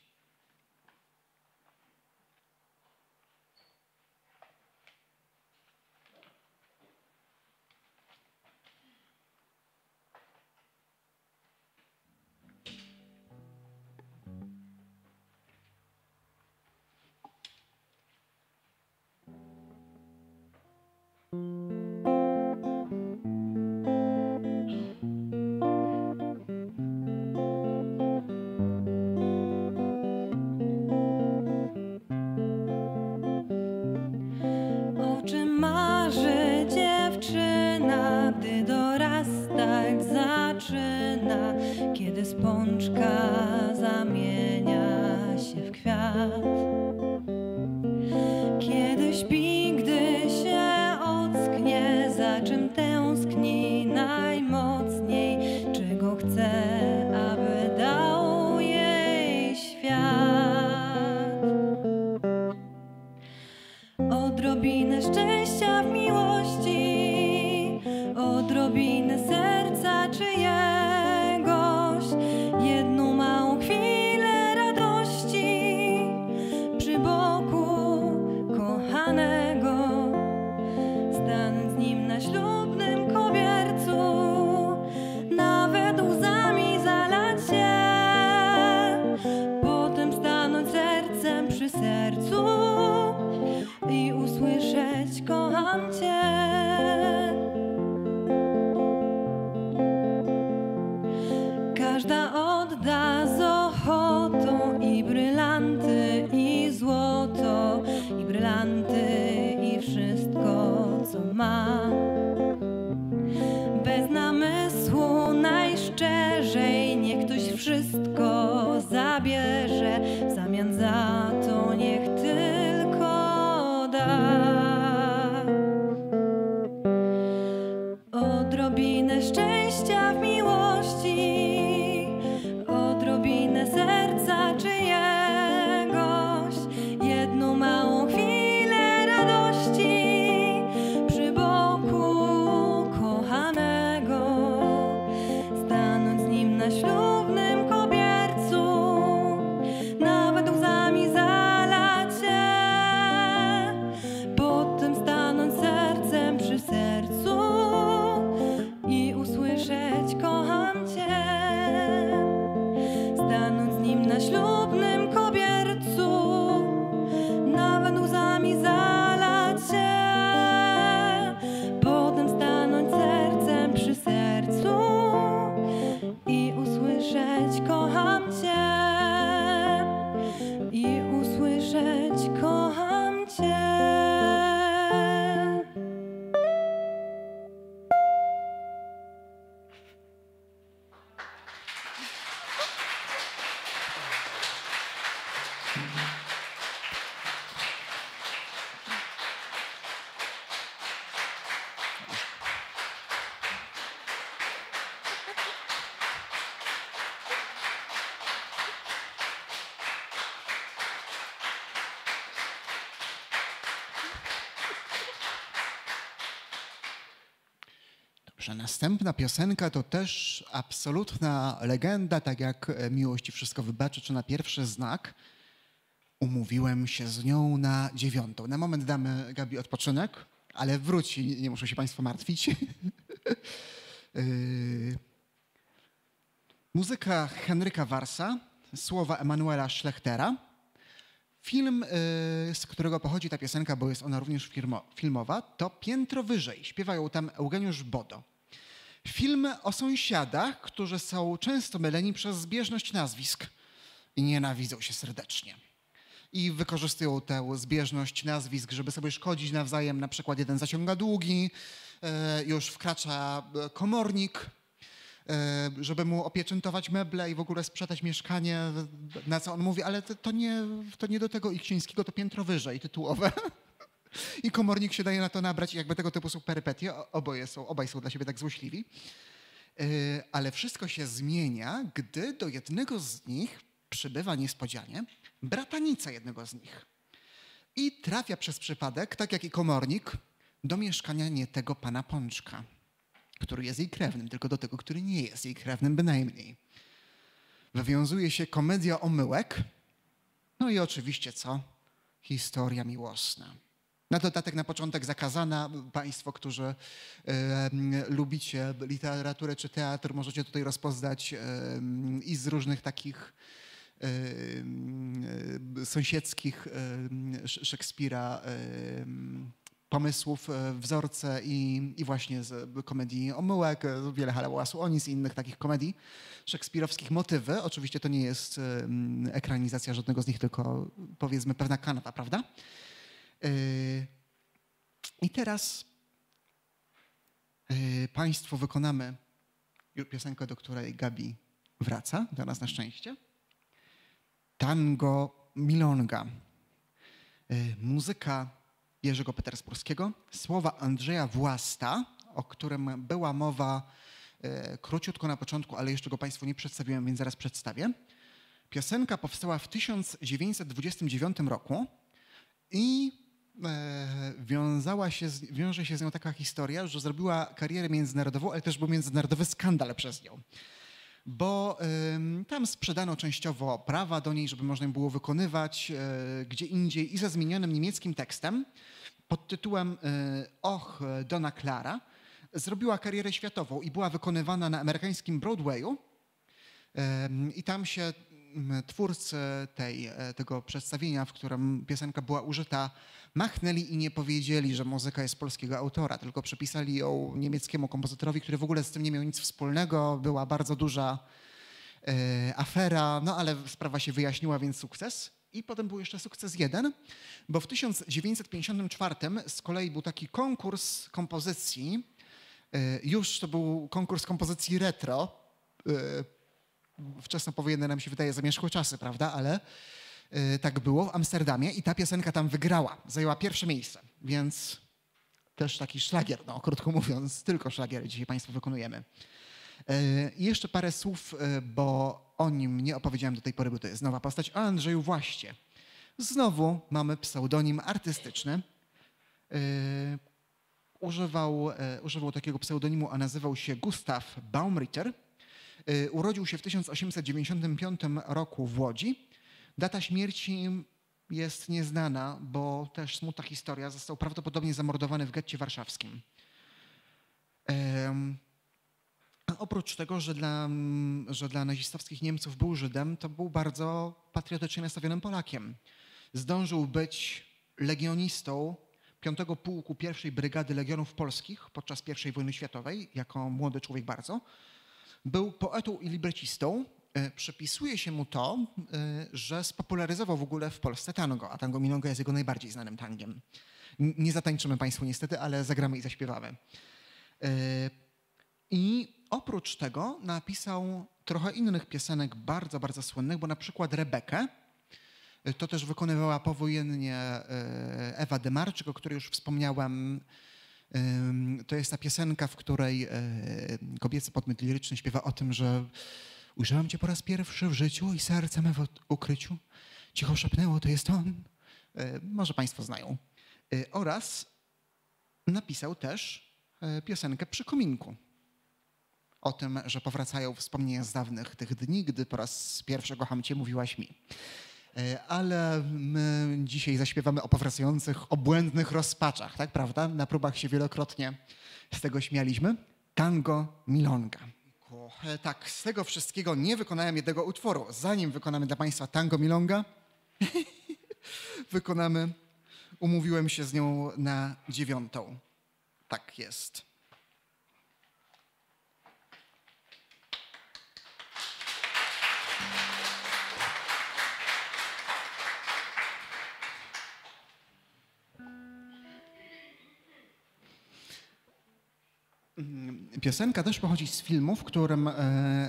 O czym marzy dziewczyna, gdy dorastać zaczyna, kiedy z pączka zamienia się w kwiat? Kiedy śpi, gdy się ocknie, za czym tęskni najmocniej, czego chce, aby dał jej świat. Odrobinę szczęścia w miłości, odrobinę serca czyjegoś, jedną małą chwilę radości przy boku kochanego, stanąć z nim na ślubnym kobiercu, nawet łzami zalać się, potem stanąć sercem przy sercu i usłyszeć: kocham cię. Każda odda z ochotą i brylanty, i złoto, i brylanty, i wszystko, co ma. Bez namysłu najszczerzej niech ktoś wszystko zabierze, w zamian za to niech tylko da. Odrobinę szczęścia w miłości, odrobinę serca czyjegoś, jedną małą chwilę radości przy boku kochanego, stanąć z nim na ślubnym kobiercu, nawet łzami zalać się, potem stanąć sercem przy sercu i usłyszeć: kocham cię. Stanąć z nim na ślubnym kobiercu, nawet łzami zalać się, potem stanąć sercem przy sercu i usłyszeć: kocham cię. I usłyszeć: kocham cię. Dobrze, następna piosenka to też absolutna legenda, tak jak Miłość i wszystko wybaczy, czy Na pierwszy znak. Umówiłem się z nią na 9. Na moment damy Gabi odpoczynek, ale wróci, nie muszą się Państwo martwić. Muzyka Henryka Warsa, słowa Emanuela Schlechtera. Film, z którego pochodzi ta piosenka, bo jest ona również filmowa, to Piętro wyżej. Śpiewają tam Eugeniusz Bodo. Film o sąsiadach, którzy są często myleni przez zbieżność nazwisk i nienawidzą się serdecznie. I wykorzystują tę zbieżność nazwisk, żeby sobie szkodzić nawzajem. Na przykład jeden zaciąga długi, już wkracza komornik, żeby mu opieczętować meble i w ogóle sprzedać mieszkanie, na co on mówi: ale to nie do tego Iksińskiego, to piętro wyżej, tytułowe. I komornik się daje na to nabrać i jakby tego typu są perypetie. Obaj są dla siebie tak złośliwi. Ale wszystko się zmienia, gdy do jednego z nich przybywa niespodzianie bratanica jednego z nich. I trafia przez przypadek, tak jak i komornik, do mieszkania nie tego pana Pączka, który jest jej krewnym, tylko do tego, który nie jest jej krewnym bynajmniej. Wywiązuje się komedia omyłek, no i oczywiście co? Historia miłosna. Na dodatek na początek zakazana. Państwo, którzy lubicie literaturę czy teatr, możecie tutaj rozpoznać i z różnych takich sąsiedzkich Szekspira pomysłów, wzorce i właśnie z komedii Omyłek, wiele hałasu o nic i innych takich komedii szekspirowskich motywy. Oczywiście to nie jest ekranizacja żadnego z nich, tylko powiedzmy pewna kanwa, prawda? I teraz Państwu wykonamy piosenkę, do której Gabi wraca, do nas na szczęście. Tango Milonga. Muzyka Jerzego Petersburskiego, słowa Andrzeja Własta, o którym była mowa króciutko na początku, ale jeszcze go Państwu nie przedstawiłem, więc zaraz przedstawię. Piosenka powstała w 1929 roku i wiąże się z nią taka historia, że zrobiła karierę międzynarodową, ale też był międzynarodowy skandal przez nią. Bo tam sprzedano częściowo prawa do niej, żeby można ją było wykonywać gdzie indziej i ze zmienionym niemieckim tekstem pod tytułem Och, Donna Clara. Zrobiła karierę światową i była wykonywana na amerykańskim Broadwayu i tam się twórcy tego przedstawienia, w którym piosenka była użyta, machnęli i nie powiedzieli, że muzyka jest polskiego autora, tylko przypisali ją niemieckiemu kompozytorowi, który w ogóle z tym nie miał nic wspólnego. Była bardzo duża afera, no ale sprawa się wyjaśniła, więc sukces. I potem był jeszcze sukces jeden, bo w 1954 z kolei był taki konkurs kompozycji, już to był konkurs kompozycji retro, wczesnopowojenne nam się wydaje zamierzchłe czasy, prawda, ale tak było w Amsterdamie i ta piosenka tam wygrała, zajęła pierwsze miejsce, więc też taki szlagier, no krótko mówiąc, tylko szlagiery dzisiaj Państwu wykonujemy. I jeszcze parę słów, bo o nim nie opowiedziałem do tej pory, bo to jest nowa postać, o Andrzeju Właście. Znowu mamy pseudonim artystyczny. Używał takiego pseudonimu, a nazywał się Gustav Baumritter. Urodził się w 1895 roku w Łodzi. Data śmierci jest nieznana, bo też smutna historia. Został prawdopodobnie zamordowany w getcie warszawskim. Oprócz tego, że dla nazistowskich Niemców był Żydem, to był bardzo patriotycznie nastawionym Polakiem. Zdążył być legionistą 5. Pułku I Brygady Legionów Polskich podczas I wojny światowej, jako młody człowiek bardzo. Był poetą i librecistą. Przypisuje się mu to, że spopularyzował w ogóle w Polsce tango, a tango milonga jest jego najbardziej znanym tangiem. Nie zatańczymy Państwu niestety, ale zagramy i zaśpiewamy. I oprócz tego napisał trochę innych piosenek bardzo, bardzo słynnych, bo na przykład Rebekę, to też wykonywała powojennie Ewa Demarczyk, o której już wspomniałem. To jest ta piosenka, w której kobiecy podmiot liryczny śpiewa o tym, że ujrzałam cię po raz pierwszy w życiu i serce me w ukryciu cicho szepnęło, to jest on. Może Państwo znają. Oraz napisał też piosenkę Przy kominku. O tym, że powracają wspomnienia z dawnych tych dni, gdy po raz pierwszy kocham cię, mówiłaś mi. Ale my dzisiaj zaśpiewamy o powracających, obłędnych rozpaczach, tak prawda? Na próbach się wielokrotnie z tego śmialiśmy. Tango milonga. Tak, z tego wszystkiego nie wykonałem jednego utworu. Zanim wykonamy dla Państwa tango milonga, umówiłem się z nią na 9. Tak jest. Piosenka też pochodzi z filmu, w którym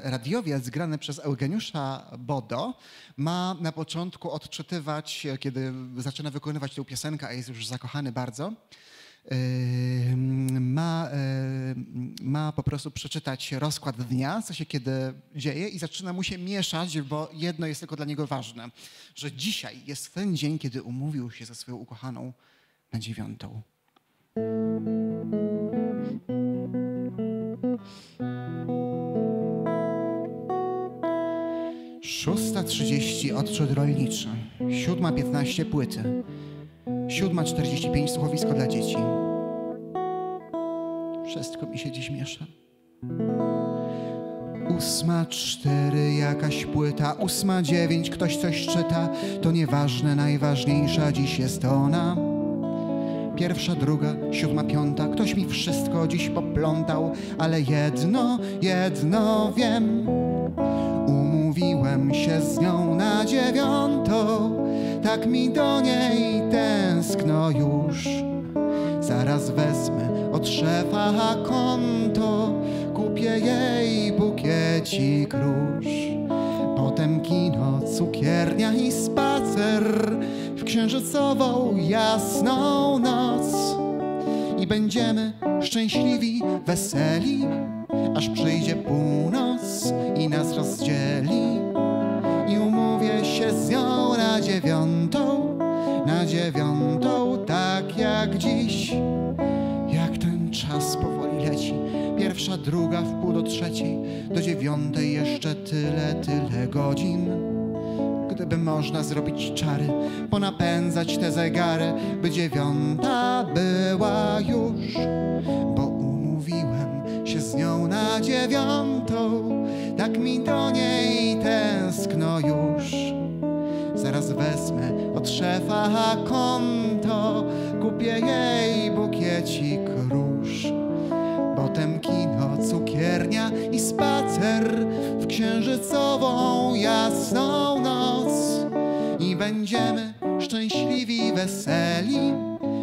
radiowiec grany przez Eugeniusza Bodo ma na początku odczytywać, kiedy zaczyna wykonywać tę piosenkę, a jest już zakochany bardzo, ma po prostu przeczytać rozkład dnia, co się kiedy dzieje i zaczyna mu się mieszać, bo jedno jest tylko dla niego ważne, że dzisiaj jest ten dzień, kiedy umówił się ze swoją ukochaną na 9. 6:30 odczyt rolniczy, 7:15 płyty, 7:45 słuchowisko dla dzieci. Wszystko mi się dziś miesza. 8:04 jakaś płyta, 8:09 ktoś coś czyta. To nieważne, najważniejsza dziś jest ona. 1, 2, 7, 5 ktoś mi wszystko dziś poplątał, ale jedno wiem. Umówiłem się z nią na 9, tak mi do niej tęskno już. Zaraz wezmę od szefa konto, kupię jej bukiecik róż. Potem kino, cukiernia i spacer w księżycową, jasną noc i będziemy szczęśliwi, weseli, aż przyjdzie północ i nas rozdzieli. I umówię się z nią na dziewiątą, tak jak dziś. Jak ten czas powoli leci, pierwsza, druga, wpół do trzeciej, do 9 jeszcze tyle godzin. Gdyby można zrobić czary, ponapędzać te zegary, by 9 była już, bo umówiłem się z nią na 9, tak mi do niej tęskno już. Zaraz wezmę od szefa konto, kupię jej bukiecik róż. Potem kino, cukiernia i spacer w księżycową, jasną noc. I będziemy szczęśliwi, weseli,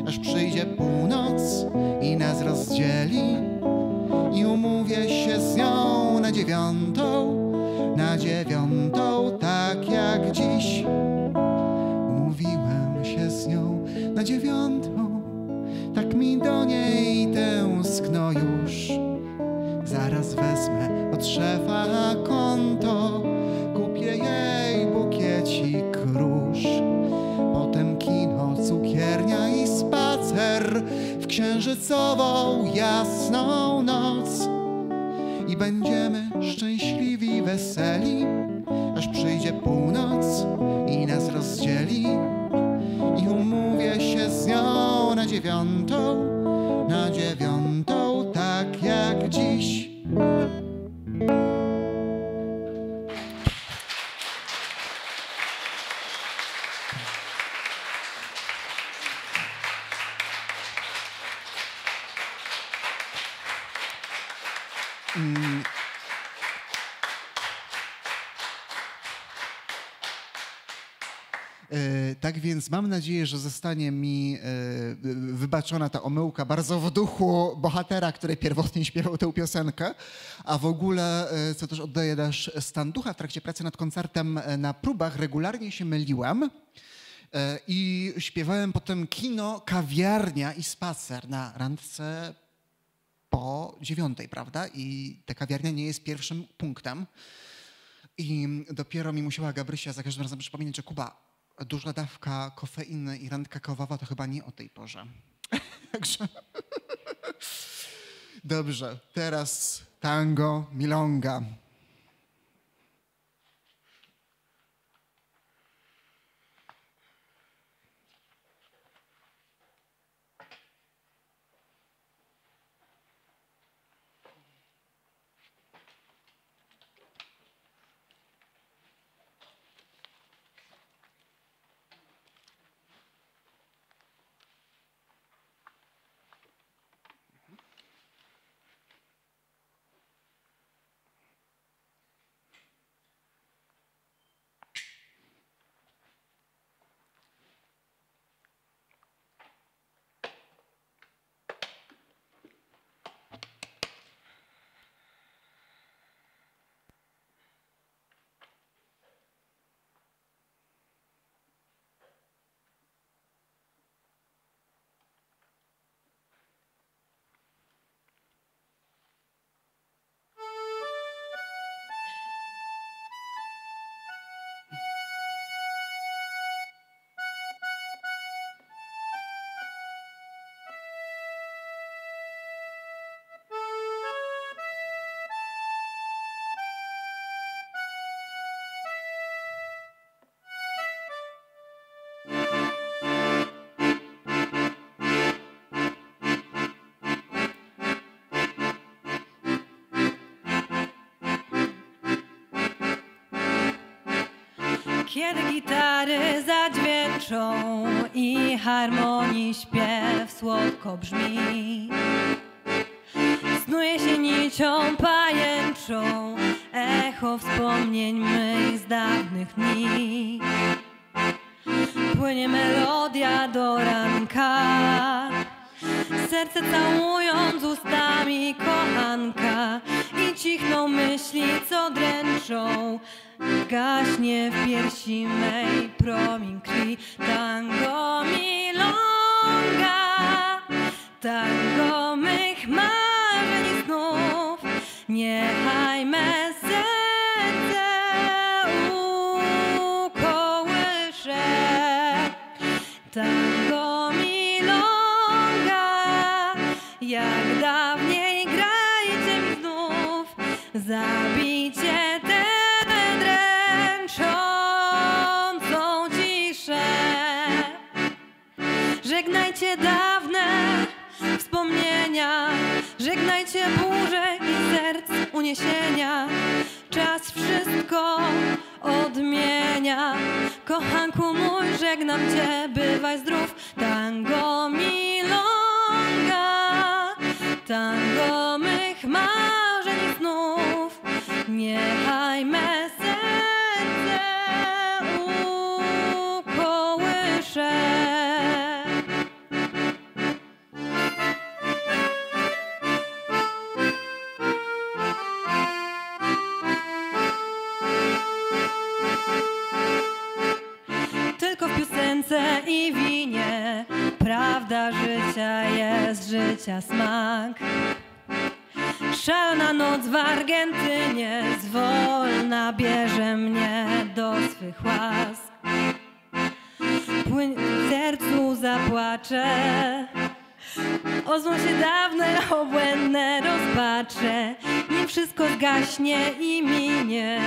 aż przyjdzie północ i nas rozdzieli. I umówię się z nią na 9, tak jak dziś. Umówiłem się z nią na 9, tak mi do niej tęskno już. Zaraz wezmę od szefa konto, kupię jej bukiecik róż. Potem kino, cukiernia i spacer w księżycową, jasną noc. I będziemy szczęśliwi, weseli, aż przyjdzie północ i nas rozdzieli. I umówię się z nią na 9, tak jak dziś. Tak więc mam nadzieję, że zostanie mi wybaczona ta omyłka bardzo w duchu bohatera, który pierwotnie śpiewał tę piosenkę, a w ogóle, co też oddaję też stan ducha, w trakcie pracy nad koncertem na próbach regularnie się myliłem i śpiewałem potem kino, kawiarnia i spacer na randce po 9, prawda? I ta kawiarnia nie jest pierwszym punktem. I dopiero mi musiała Gabrysia za każdym razem przypominać, że Kuba, duża dawka kofeiny i randka kawowa to chyba nie o tej porze. Także dobrze, teraz tango, milonga. Kiedy gitary zadźwięczą i harmonii śpiew słodko brzmi, snuje się nicią pajęczą echo wspomnień mych z dawnych dni. Płynie melodia do ranka, serce całując ustami kochanka i cichną myśli, co dręczą. Gaśnie w piersi mej promień krwi. Tango milonga, tango mych marzeń i snów. Niechaj me serce ukołysze. Tango milonga, jak dawniej grajcie mi znów. Zabicie tę dręczącą ciszę. Żegnajcie dawne wspomnienia, żegnajcie burze i serc uniesienia. Czas wszystko odmienia. Kochanku mój, żegnam cię, bywaj zdrów. Tango milonga, tango mych marzeń i snów. Niechaj me serce ukołysze. Tylko w piosence i winie prawda życia jest życia smak. Szalna noc w Argentynie zwolna bierze mnie do swych łask. Płyń w sercu zapłaczę, ozwą się dawne obłędne rozpacze. Nim wszystko zgaśnie i minie,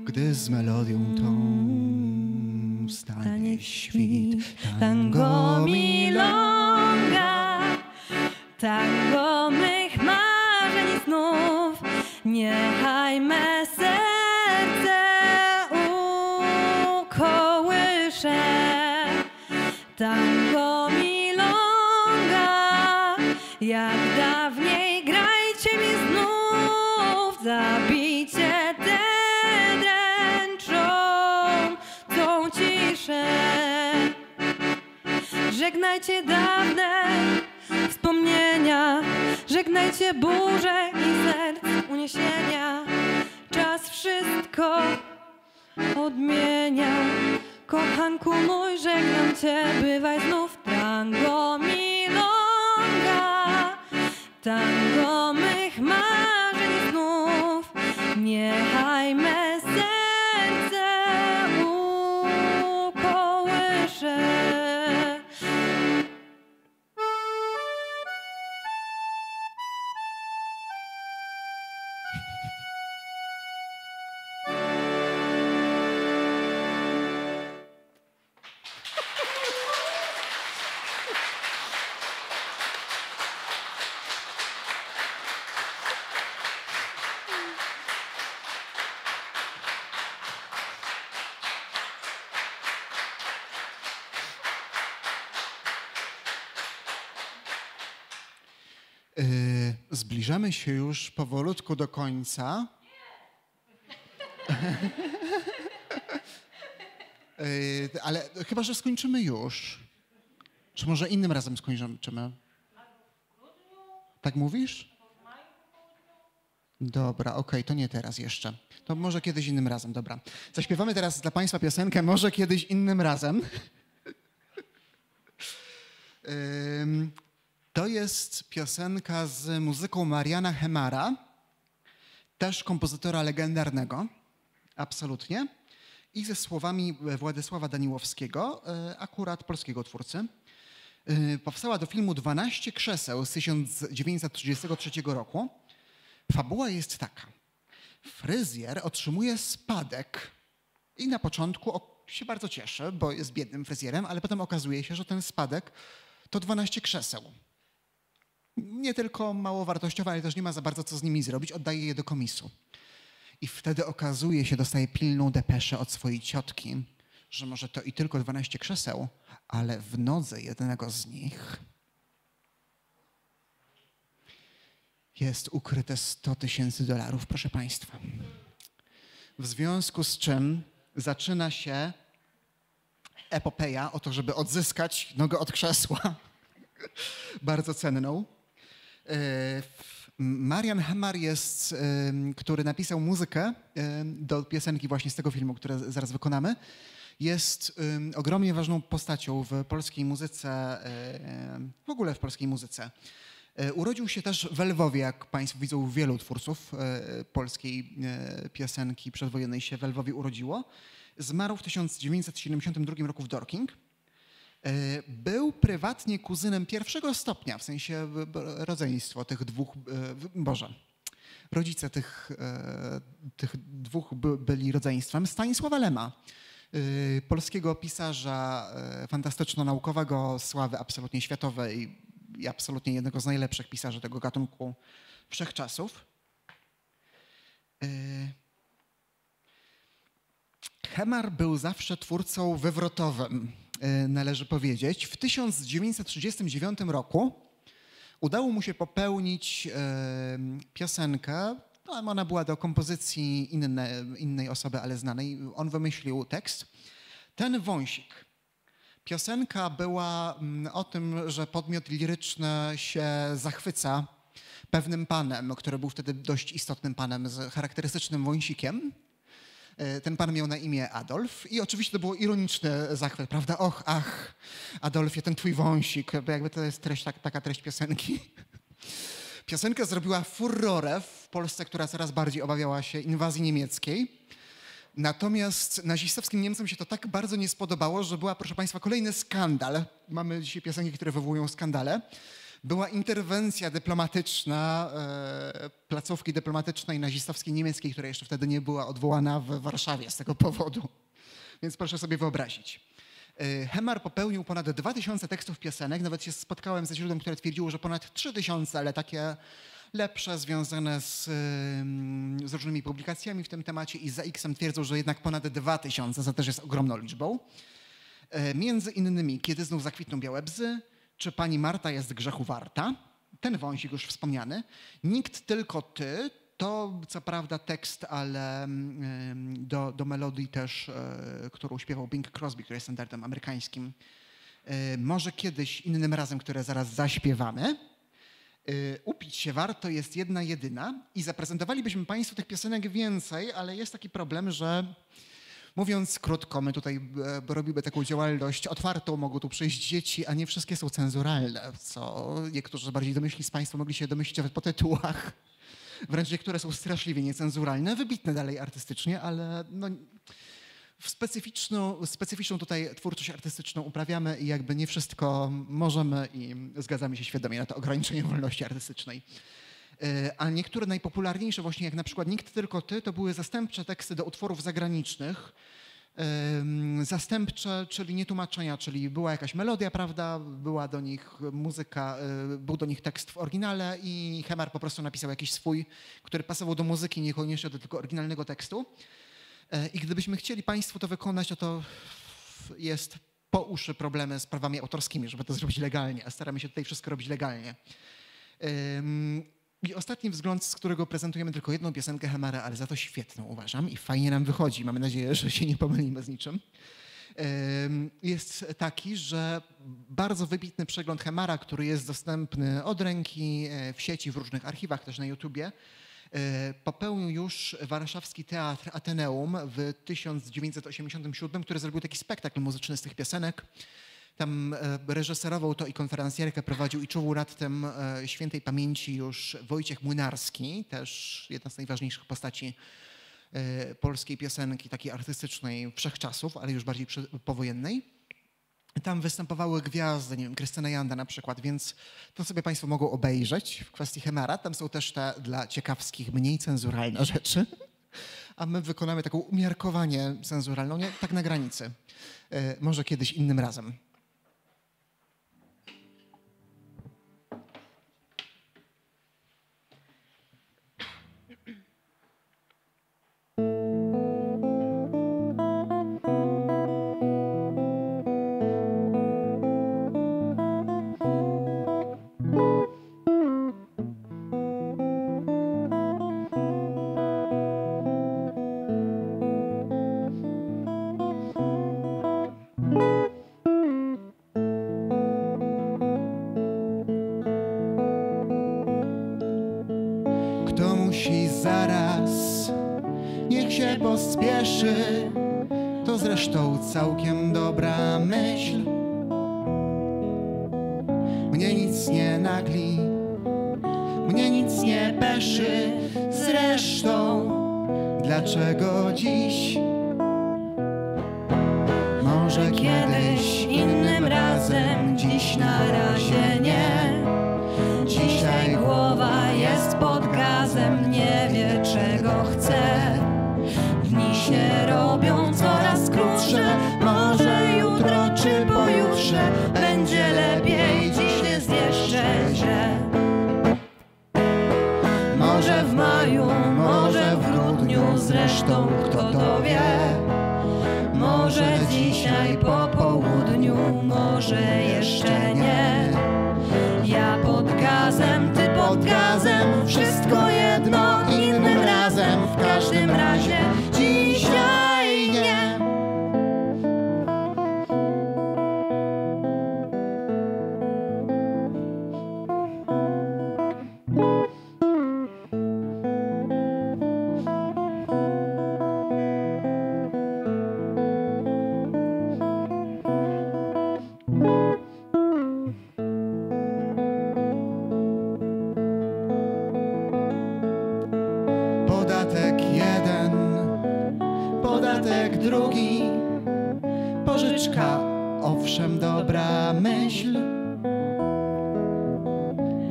Gdy z melodią tą stanie świt. tango milonga, tango mych marzeń i snów. Niechaj me serce ukołysze. Tango milonga, jak dawniej grajcie mi znów. Zabijcie tę dręczącą ciszę. Żegnajcie dawne wspomnienia, żegnajcie burze i serc uniesienia. Czas wszystko odmienia. Kochanku mój, żegnam cię, bywaj znów. Tango milonga, tango mych marzeń i snów. Niechaj me serce ukołysze. Zbliżamy się już powolutku do końca. Ale chyba, że skończymy już. Czy może innym razem skończymy? Tak mówisz? Dobra, okej, to nie teraz jeszcze. To może kiedyś innym razem, dobra. Zaśpiewamy teraz dla Państwa piosenkę Może kiedyś innym razem. To jest piosenka z muzyką Mariana Hemara, też kompozytora legendarnego, absolutnie, i ze słowami Władysława Daniłowskiego, akurat polskiego twórcy. Powstała do filmu 12 krzeseł z 1933 roku. Fabuła jest taka. Fryzjer otrzymuje spadek i na początku się bardzo cieszy, bo jest biednym fryzjerem, ale potem okazuje się, że ten spadek to 12 krzeseł. Nie tylko mało wartościowe, ale też nie ma za bardzo co z nimi zrobić, oddaje je do komisu. I wtedy okazuje się, dostaje pilną depeszę od swojej ciotki, że może to i tylko 12 krzeseł, ale w nodze jednego z nich jest ukryte $100,000, proszę Państwa. W związku z czym zaczyna się epopeja o to, żeby odzyskać nogę od krzesła. bardzo cenną. Marian Hemar który napisał muzykę do piosenki właśnie z tego filmu, które zaraz wykonamy. Jest ogromnie ważną postacią w polskiej muzyce, w ogóle w polskiej muzyce. Urodził się też w Lwowie, jak Państwo widzą, wielu twórców polskiej piosenki przedwojennej się w Lwowie urodziło. Zmarł w 1972 roku w Dorking. Był prywatnie kuzynem pierwszego stopnia, w sensie rodzeństwo tych dwóch, rodzice tych dwóch byli rodzeństwem Stanisława Lema, polskiego pisarza fantastyczno-naukowego, sławy absolutnie światowej i absolutnie jednego z najlepszych pisarzy tego gatunku wszechczasów. Hemar był zawsze twórcą wywrotowym, należy powiedzieć. W 1939 roku udało mu się popełnić piosenkę, no, ona była do kompozycji innej osoby, ale znanej. On wymyślił tekst. Ten wąsik. Piosenka była o tym, że podmiot liryczny się zachwyca pewnym panem, który był wtedy dość istotnym panem z charakterystycznym wąsikiem. Ten pan miał na imię Adolf i oczywiście to był ironiczny zachwyt, prawda? Och, ach, Adolfie, ten twój wąsik, bo jakby to jest taka treść piosenki. Piosenka zrobiła furorę w Polsce, która coraz bardziej obawiała się inwazji niemieckiej. Natomiast nazistowskim Niemcom się to tak bardzo nie spodobało, że była, proszę Państwa, kolejny skandal. Mamy dzisiaj piosenki, które wywołują skandale. Była interwencja dyplomatyczna, placówki dyplomatycznej nazistowskiej niemieckiej, która jeszcze wtedy nie była odwołana w Warszawie z tego powodu. Więc proszę sobie wyobrazić. Hemar popełnił ponad 2000 tekstów piosenek. Nawet się spotkałem ze źródłem, które twierdziło, że ponad 3000, ale takie lepsze, związane z różnymi publikacjami w tym temacie i za X-em twierdzą, że jednak ponad 2000, co też jest ogromną liczbą. Między innymi Kiedy znów zakwitną białe bzy, czy Pani Marta jest grzechu warta, ten wąsik już wspomniany, Nikt tylko ty, to co prawda tekst, ale do melodii też, którą śpiewał Bing Crosby, który jest standardem amerykańskim. Może kiedyś, innym razem, które zaraz zaśpiewamy. Upić się warto jest jedna jedyna i zaprezentowalibyśmy Państwu tych piosenek więcej, ale jest taki problem, że mówiąc krótko, my tutaj robimy taką działalność otwartą, mogą tu przyjść dzieci, a nie wszystkie są cenzuralne, co niektórzy bardziej domyślni z Państwa mogli się domyślić nawet po tytułach. Wręcz niektóre są straszliwie niecenzuralne, wybitne dalej artystycznie, ale no, specyficzną tutaj twórczość artystyczną uprawiamy i jakby nie wszystko możemy i zgadzamy się świadomie na to ograniczenie wolności artystycznej. A niektóre najpopularniejsze, właśnie jak na przykład Nikt tylko ty, to były zastępcze teksty do utworów zagranicznych. Zastępcze, czyli nie tłumaczenia, czyli była jakaś melodia, prawda, była do nich muzyka, był do nich tekst w oryginale i Hemar po prostu napisał jakiś swój, który pasował do muzyki, niekoniecznie do tylko oryginalnego tekstu. I gdybyśmy chcieli Państwu to wykonać, to jest po uszy problemy z prawami autorskimi, żeby to zrobić legalnie, a staramy się tutaj wszystko robić legalnie. I ostatni wzgląd, z którego prezentujemy tylko jedną piosenkę Hemara, ale za to świetną uważam i fajnie nam wychodzi, mamy nadzieję, że się nie pomylimy z niczym, jest taki, że bardzo wybitny przegląd Hemara, który jest dostępny od ręki w sieci, w różnych archiwach, też na YouTubie, popełnił już warszawski Teatr Ateneum w 1987, który zrobił taki spektakl muzyczny z tych piosenek. Tam reżyserował to i konferencjerkę prowadził i czuwał nad tym świętej pamięci już Wojciech Młynarski, też jedna z najważniejszych postaci polskiej piosenki, takiej artystycznej wszechczasów, ale już bardziej powojennej. Tam występowały gwiazdy, nie wiem, Krystyna Janda na przykład, więc to sobie Państwo mogą obejrzeć w kwestii Hemara. Tam są też te dla ciekawskich, mniej cenzuralne rzeczy, a my wykonamy taką umiarkowanie cenzuralną, nie, tak na granicy. Może kiedyś innym razem. wróci zaraz, niech się pospieszy, to zresztą całkiem dobra myśl. Mnie nic nie nagli, mnie nic nie peszy, zresztą dlaczego dziś? Może kiedyś, innym razem, dziś na razie nie. Dzisiaj głowa jest pod gazem, nie wie czego chce. Dni się robią coraz krótsze, może jutro czy pojutrze będzie lepiej, dziś jest jeszcze źle. Może w maju, może w grudniu, zresztą kto to wie. Może dzisiaj po południu, może jeszcze nie. Ja pod gazem, ty pod gazem, wszystko jedno, innym razem, w każdym razie dzisiaj nie. Podatek jeden, podatek drugi, pożyczka, owszem, dobra myśl.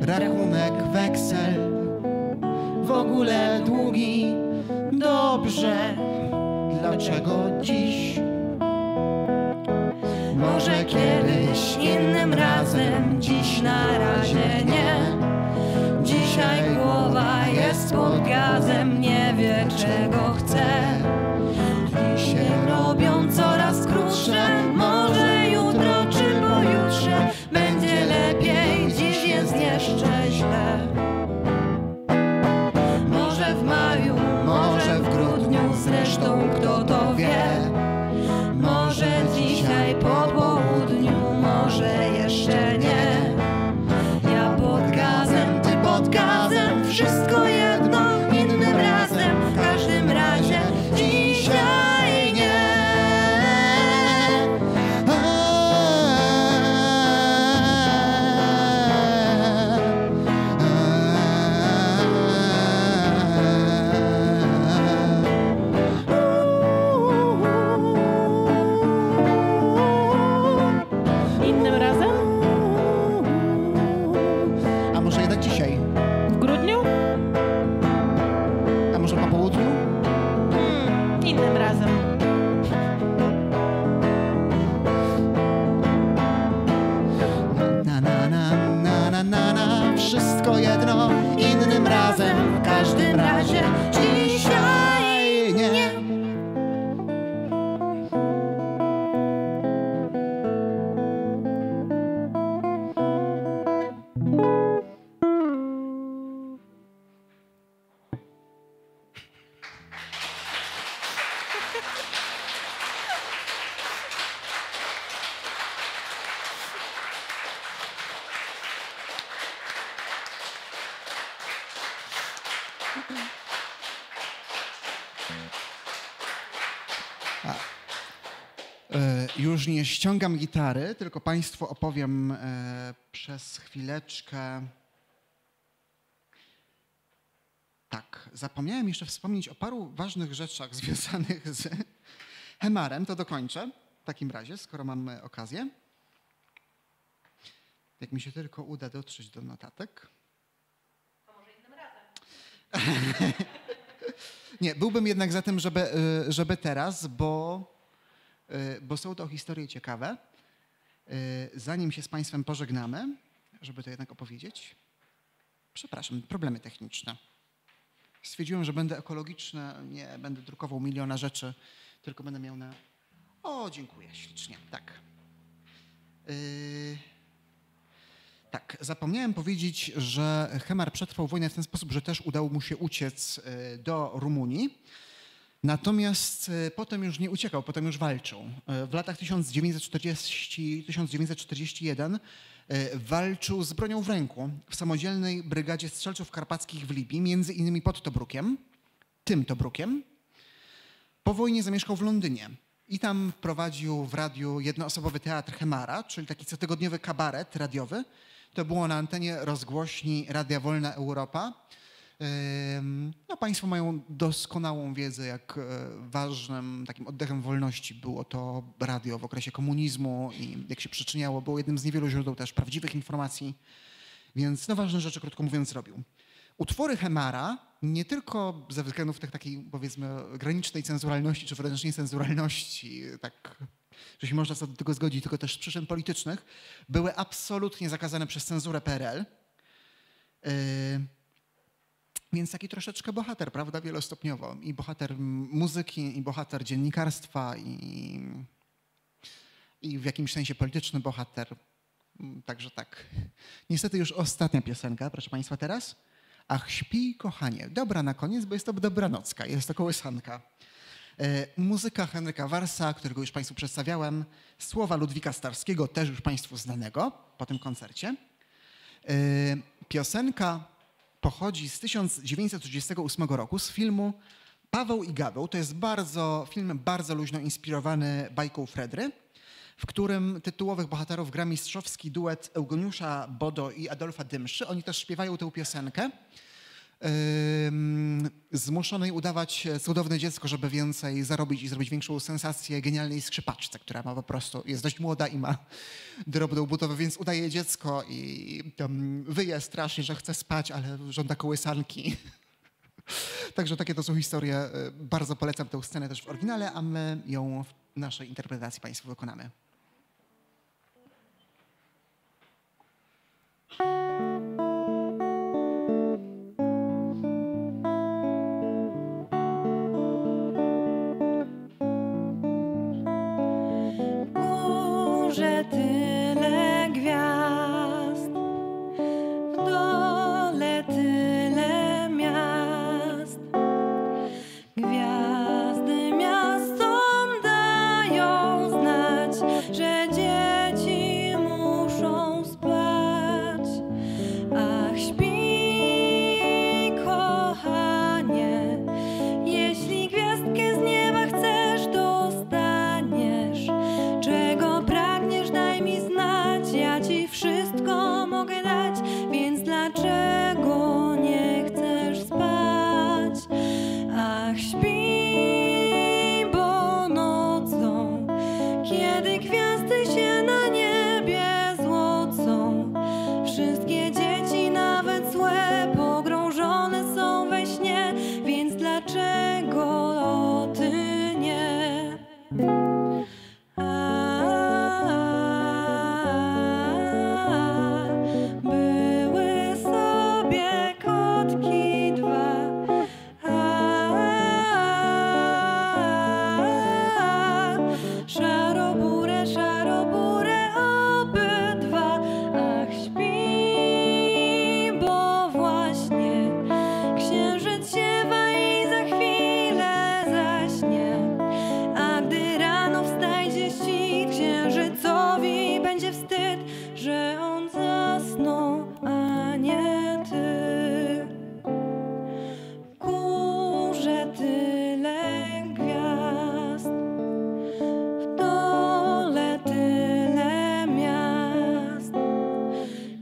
Rachunek, weksel, w ogóle długi, dobrze, dlaczego dziś? Może kiedyś, innym razem, dziś na razie nie. Dzisiaj głowa jest pod gazem, nie wie czego chce. Dni się robią coraz krótsze, może jutro czy pojutrze będzie lepiej, dziś jest jeszcze źle. Może w maju, może w grudniu, zresztą kto to wie. Może dzisiaj po południu, może jeszcze nie. Ja pod gazem, ty pod gazem, wszystko jedno, innym razem, w każdym razie dzisiaj nie. Innym razem? A może jednak dzisiaj? W grudniu? A może po południu? Innym razem. Na na na na na na na, wszystko jedno, innym razem, w każdym razie dzisiaj nie. Już nie ściągam gitary, tylko Państwu opowiem przez chwileczkę. Tak, zapomniałem jeszcze wspomnieć o paru ważnych rzeczach związanych z Hemarem. To dokończę w takim razie, skoro mamy okazję. Jak mi się tylko uda dotrzeć do notatek. To może innym razem. Nie, byłbym jednak za tym, żeby teraz, bo są to historie ciekawe. Zanim się z Państwem pożegnamy, żeby to jednak opowiedzieć. Przepraszam, problemy techniczne. Stwierdziłem, że będę ekologiczny, nie będę drukował miliona rzeczy, tylko będę miał na... O, dziękuję ślicznie, tak. Tak, zapomniałem powiedzieć, że Hemar przetrwał wojnę w ten sposób, że też udało mu się uciec do Rumunii. Natomiast potem już nie uciekał, potem już walczył. W latach 1940-1941 walczył z bronią w ręku w samodzielnej brygadzie strzelców karpackich w Libii, między innymi pod Tobrukiem, tym Tobrukiem. Po wojnie zamieszkał w Londynie i tam prowadził w radiu jednoosobowy teatr Hemara, czyli taki cotygodniowy kabaret radiowy. To było na antenie rozgłośni Radia Wolna Europa. No, państwo mają doskonałą wiedzę, jak ważnym takim oddechem wolności było to radio w okresie komunizmu i jak się przyczyniało. Było jednym z niewielu źródeł też prawdziwych informacji, więc no, ważne rzeczy, krótko mówiąc, robił. Utwory Hemara, nie tylko ze względów takiej, powiedzmy, granicznej cenzuralności czy wręcz niecenzuralności, tak, że się można co do tego zgodzić, tylko też z przyczyn politycznych, były absolutnie zakazane przez cenzurę PRL. Więc taki troszeczkę bohater, prawda, wielostopniowo. I bohater muzyki, i bohater dziennikarstwa, i w jakimś sensie polityczny bohater. Także tak. Niestety już ostatnia piosenka, proszę państwa, teraz. Ach, śpi, kochanie. Dobra na koniec, bo jest to dobranocka, jest to kołysanka. Muzyka Henryka Warsa, którego już państwu przedstawiałem. Słowa Ludwika Starskiego, też już państwu znanego po tym koncercie. Piosenka pochodzi z 1938 roku z filmu Paweł i Gaweł. To jest film bardzo luźno inspirowany bajką Fredry, w którym tytułowych bohaterów gra mistrzowski duet Eugeniusza Bodo i Adolfa Dymszy. Oni też śpiewają tę piosenkę. Zmuszonej udawać cudowne dziecko, żeby więcej zarobić i zrobić większą sensację genialnej skrzypaczce, która ma po prostu, jest dość młoda i ma drobną butowę, więc udaje dziecko i tam wyje strasznie, że chce spać, ale żąda kołysanki. Także takie to są historie. Bardzo polecam tę scenę też w oryginale, a my ją w naszej interpretacji państwu wykonamy. Górze tyle gwiazd, w dole tyle miast. Gwiazdy miastom dają znać, że dzieci muszą spać. Ach, śpi, kochanie, jeśli gwiazdkę z nieba chcesz, dostaniesz. Czego pragniesz, daj mi znać, ja ci wszystko mogę dać, więc dlaczego nie chcesz spać? Ach, śpi, bo nocą, kiedy gwiazdy się na niebie złocą, wszystkie dzieci, nawet złe, pogrążone są we śnie, więc dlaczego ty nie? Były sobie kotki dwa, szarobure, szarobure obydwa. Ach, śpi, bo właśnie księżyc ziewa i za chwilę zaśnie. A gdy rano wstajdzie świt, księżycowi będzie wstyd, że on zasnął, a nie ty. W górze tyle gwiazd, w dole tyle miast.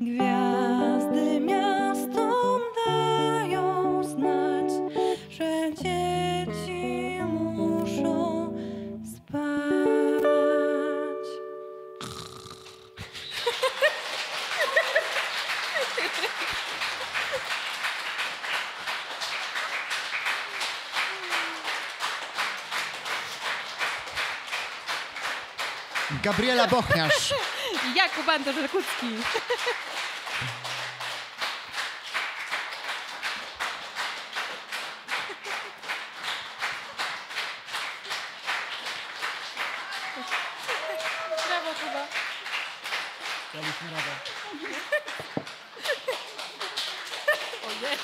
Gwiazdy miastom dają znać, że dzieci muszą spać. Gabriela Bochniarz. Jakub Antosz Rakucki. Brawo, Kuba. Daliśmy radę. Ojej.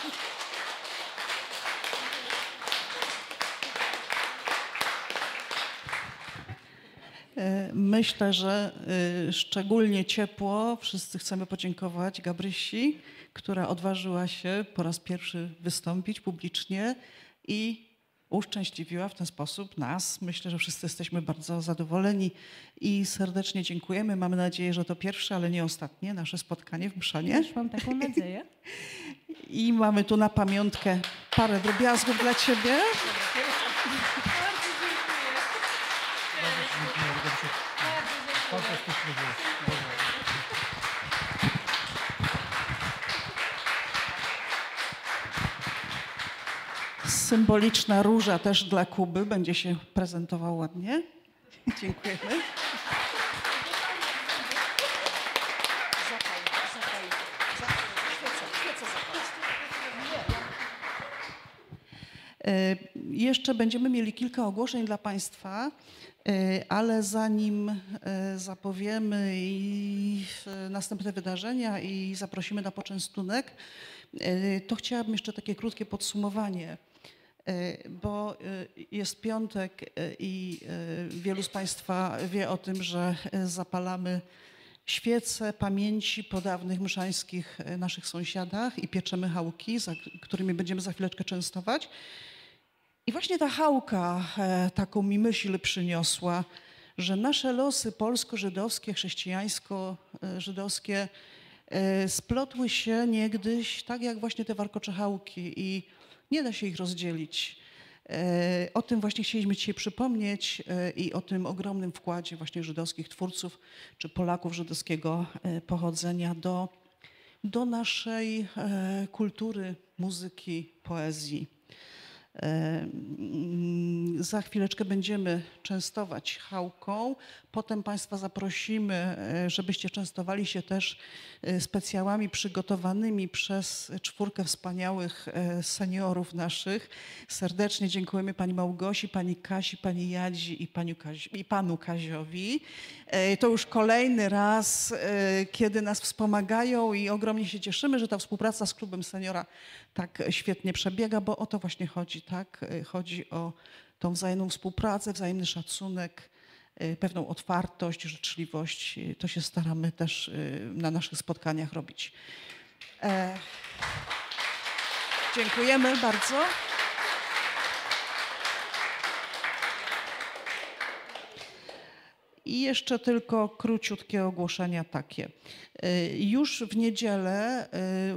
Myślę, że szczególnie ciepło wszyscy chcemy podziękować Gabrysi, która odważyła się po raz pierwszy wystąpić publicznie i uszczęśliwiła w ten sposób nas. Myślę, że wszyscy jesteśmy bardzo zadowoleni i serdecznie dziękujemy. Mamy nadzieję, że to pierwsze, ale nie ostatnie nasze spotkanie w Mszanie. Też mam taką nadzieję. I mamy tu na pamiątkę parę drobiazgów dla Ciebie. Symboliczna róża też dla Kuby będzie się prezentował ładnie. Dziękujemy. Jeszcze będziemy mieli kilka ogłoszeń dla Państwa, ale zanim zapowiemy i następne wydarzenia i zaprosimy na poczęstunek, to chciałabym jeszcze takie krótkie podsumowanie, bo jest piątek i wielu z Państwa wie o tym, że zapalamy świece pamięci po dawnych mszańskich naszych sąsiadach i pieczemy chałki, którymi będziemy za chwileczkę częstować. I właśnie ta chałka taką mi myśl przyniosła, że nasze losy polsko-żydowskie, chrześcijańsko-żydowskie splotły się niegdyś tak jak właśnie te warkocze chałki i nie da się ich rozdzielić. O tym właśnie chcieliśmy dzisiaj przypomnieć i o tym ogromnym wkładzie właśnie żydowskich twórców czy Polaków żydowskiego pochodzenia do naszej kultury, muzyki, poezji. Za chwileczkę będziemy częstować chałką. Potem Państwa zaprosimy, żebyście częstowali się też specjałami przygotowanymi przez 4 wspaniałych seniorów naszych. Serdecznie dziękujemy Pani Małgosi, Pani Kasi, Pani Jadzi i Panu Kaziowi. To już kolejny raz, kiedy nas wspomagają i ogromnie się cieszymy, że ta współpraca z Klubem Seniora tak świetnie przebiega, bo o to właśnie chodzi, tak? Chodzi o tą wzajemną współpracę, wzajemny szacunek, pewną otwartość, życzliwość. To się staramy też na naszych spotkaniach robić. Dziękujemy bardzo. I jeszcze tylko króciutkie ogłoszenia takie. Już w niedzielę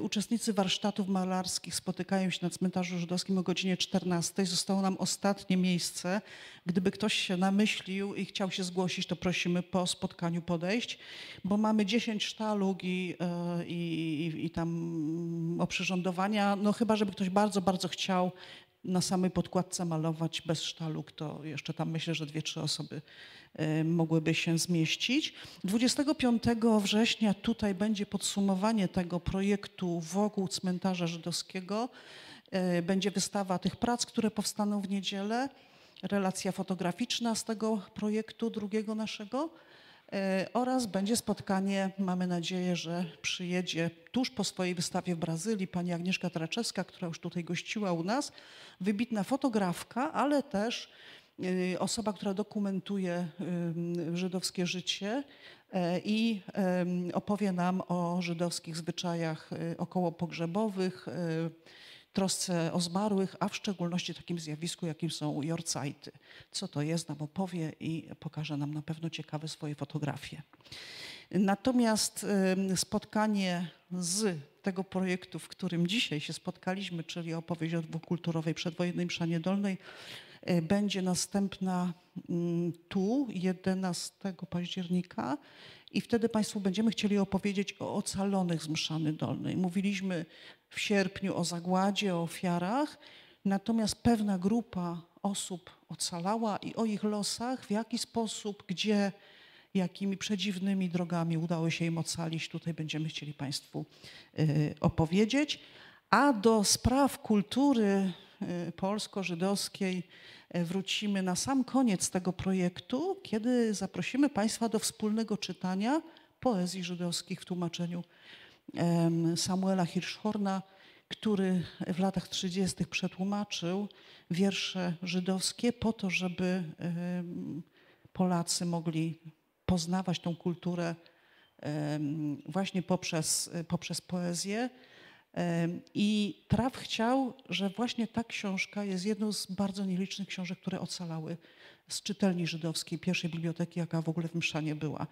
uczestnicy warsztatów malarskich spotykają się na cmentarzu żydowskim o godzinie 14. Zostało nam ostatnie miejsce. Gdyby ktoś się namyślił i chciał się zgłosić, to prosimy po spotkaniu podejść, bo mamy 10 sztalug i tam oprzyrządowania. No chyba, żeby ktoś bardzo, bardzo chciał na samej podkładce malować bez sztalug, to jeszcze tam myślę, że 2-3 osoby mogłyby się zmieścić. 25 września tutaj będzie podsumowanie tego projektu wokół cmentarza żydowskiego. Będzie wystawa tych prac, które powstaną w niedzielę, relacja fotograficzna z tego projektu drugiego naszego oraz będzie spotkanie, mamy nadzieję, że przyjedzie tuż po swojej wystawie w Brazylii pani Agnieszka Traczewska, która już tutaj gościła u nas, wybitna fotografka, ale też osoba, która dokumentuje żydowskie życie i opowie nam o żydowskich zwyczajach okołopogrzebowych, trosce o zmarłych, a w szczególności takim zjawisku, jakim są jorcajty. Co to jest, nam opowie i pokaże nam na pewno ciekawe swoje fotografie. Natomiast spotkanie z tego projektu, w którym dzisiaj się spotkaliśmy, czyli opowieść o dwukulturowej przedwojennej Mszanie Dolnej, będzie następna tu 11 października i wtedy Państwu będziemy chcieli opowiedzieć o ocalonych z Mszany Dolnej. Mówiliśmy w sierpniu o zagładzie, o ofiarach, natomiast pewna grupa osób ocalała i o ich losach, w jaki sposób, gdzie, jakimi przedziwnymi drogami udało się im ocalić. Tutaj będziemy chcieli Państwu opowiedzieć. A do spraw kultury polsko-żydowskiej wrócimy na sam koniec tego projektu, kiedy zaprosimy Państwa do wspólnego czytania poezji żydowskich w tłumaczeniu Samuela Hirschhorna, który w latach 30. przetłumaczył wiersze żydowskie po to, żeby Polacy mogli poznawać tą kulturę właśnie poprzez poezję. I Traf chciał, że właśnie ta książka jest jedną z bardzo nielicznych książek, które ocalały z czytelni żydowskiej, pierwszej biblioteki, jaka w ogóle w Mszanie była.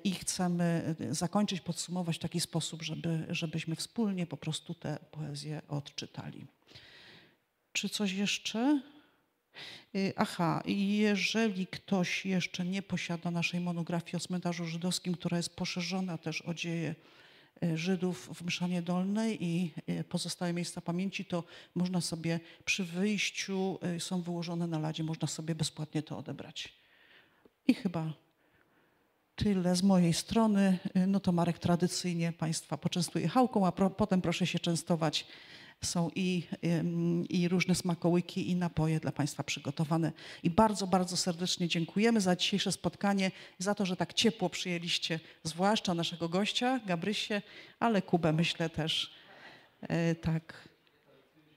I chcemy zakończyć, podsumować w taki sposób, żebyśmy wspólnie po prostu tę poezję odczytali. Czy coś jeszcze? Aha, i jeżeli ktoś jeszcze nie posiada naszej monografii o cmentarzu żydowskim, która jest poszerzona też o dzieje Żydów w Mszanie Dolnej i pozostałe miejsca pamięci, to można sobie przy wyjściu, są wyłożone na ladzie, można sobie bezpłatnie to odebrać. I chyba tyle z mojej strony. No to Marek tradycyjnie Państwa poczęstuje chałką, a potem proszę się częstować. Są i różne smakołyki i napoje dla Państwa przygotowane. I bardzo, bardzo serdecznie dziękujemy za dzisiejsze spotkanie, za to, że tak ciepło przyjęliście, zwłaszcza naszego gościa, Gabrysię, ale Kubę myślę też. Tak.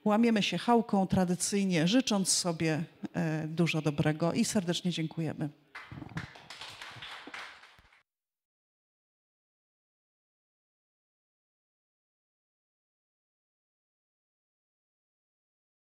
Łamiemy się chałką tradycyjnie, życząc sobie dużo dobrego i serdecznie dziękujemy.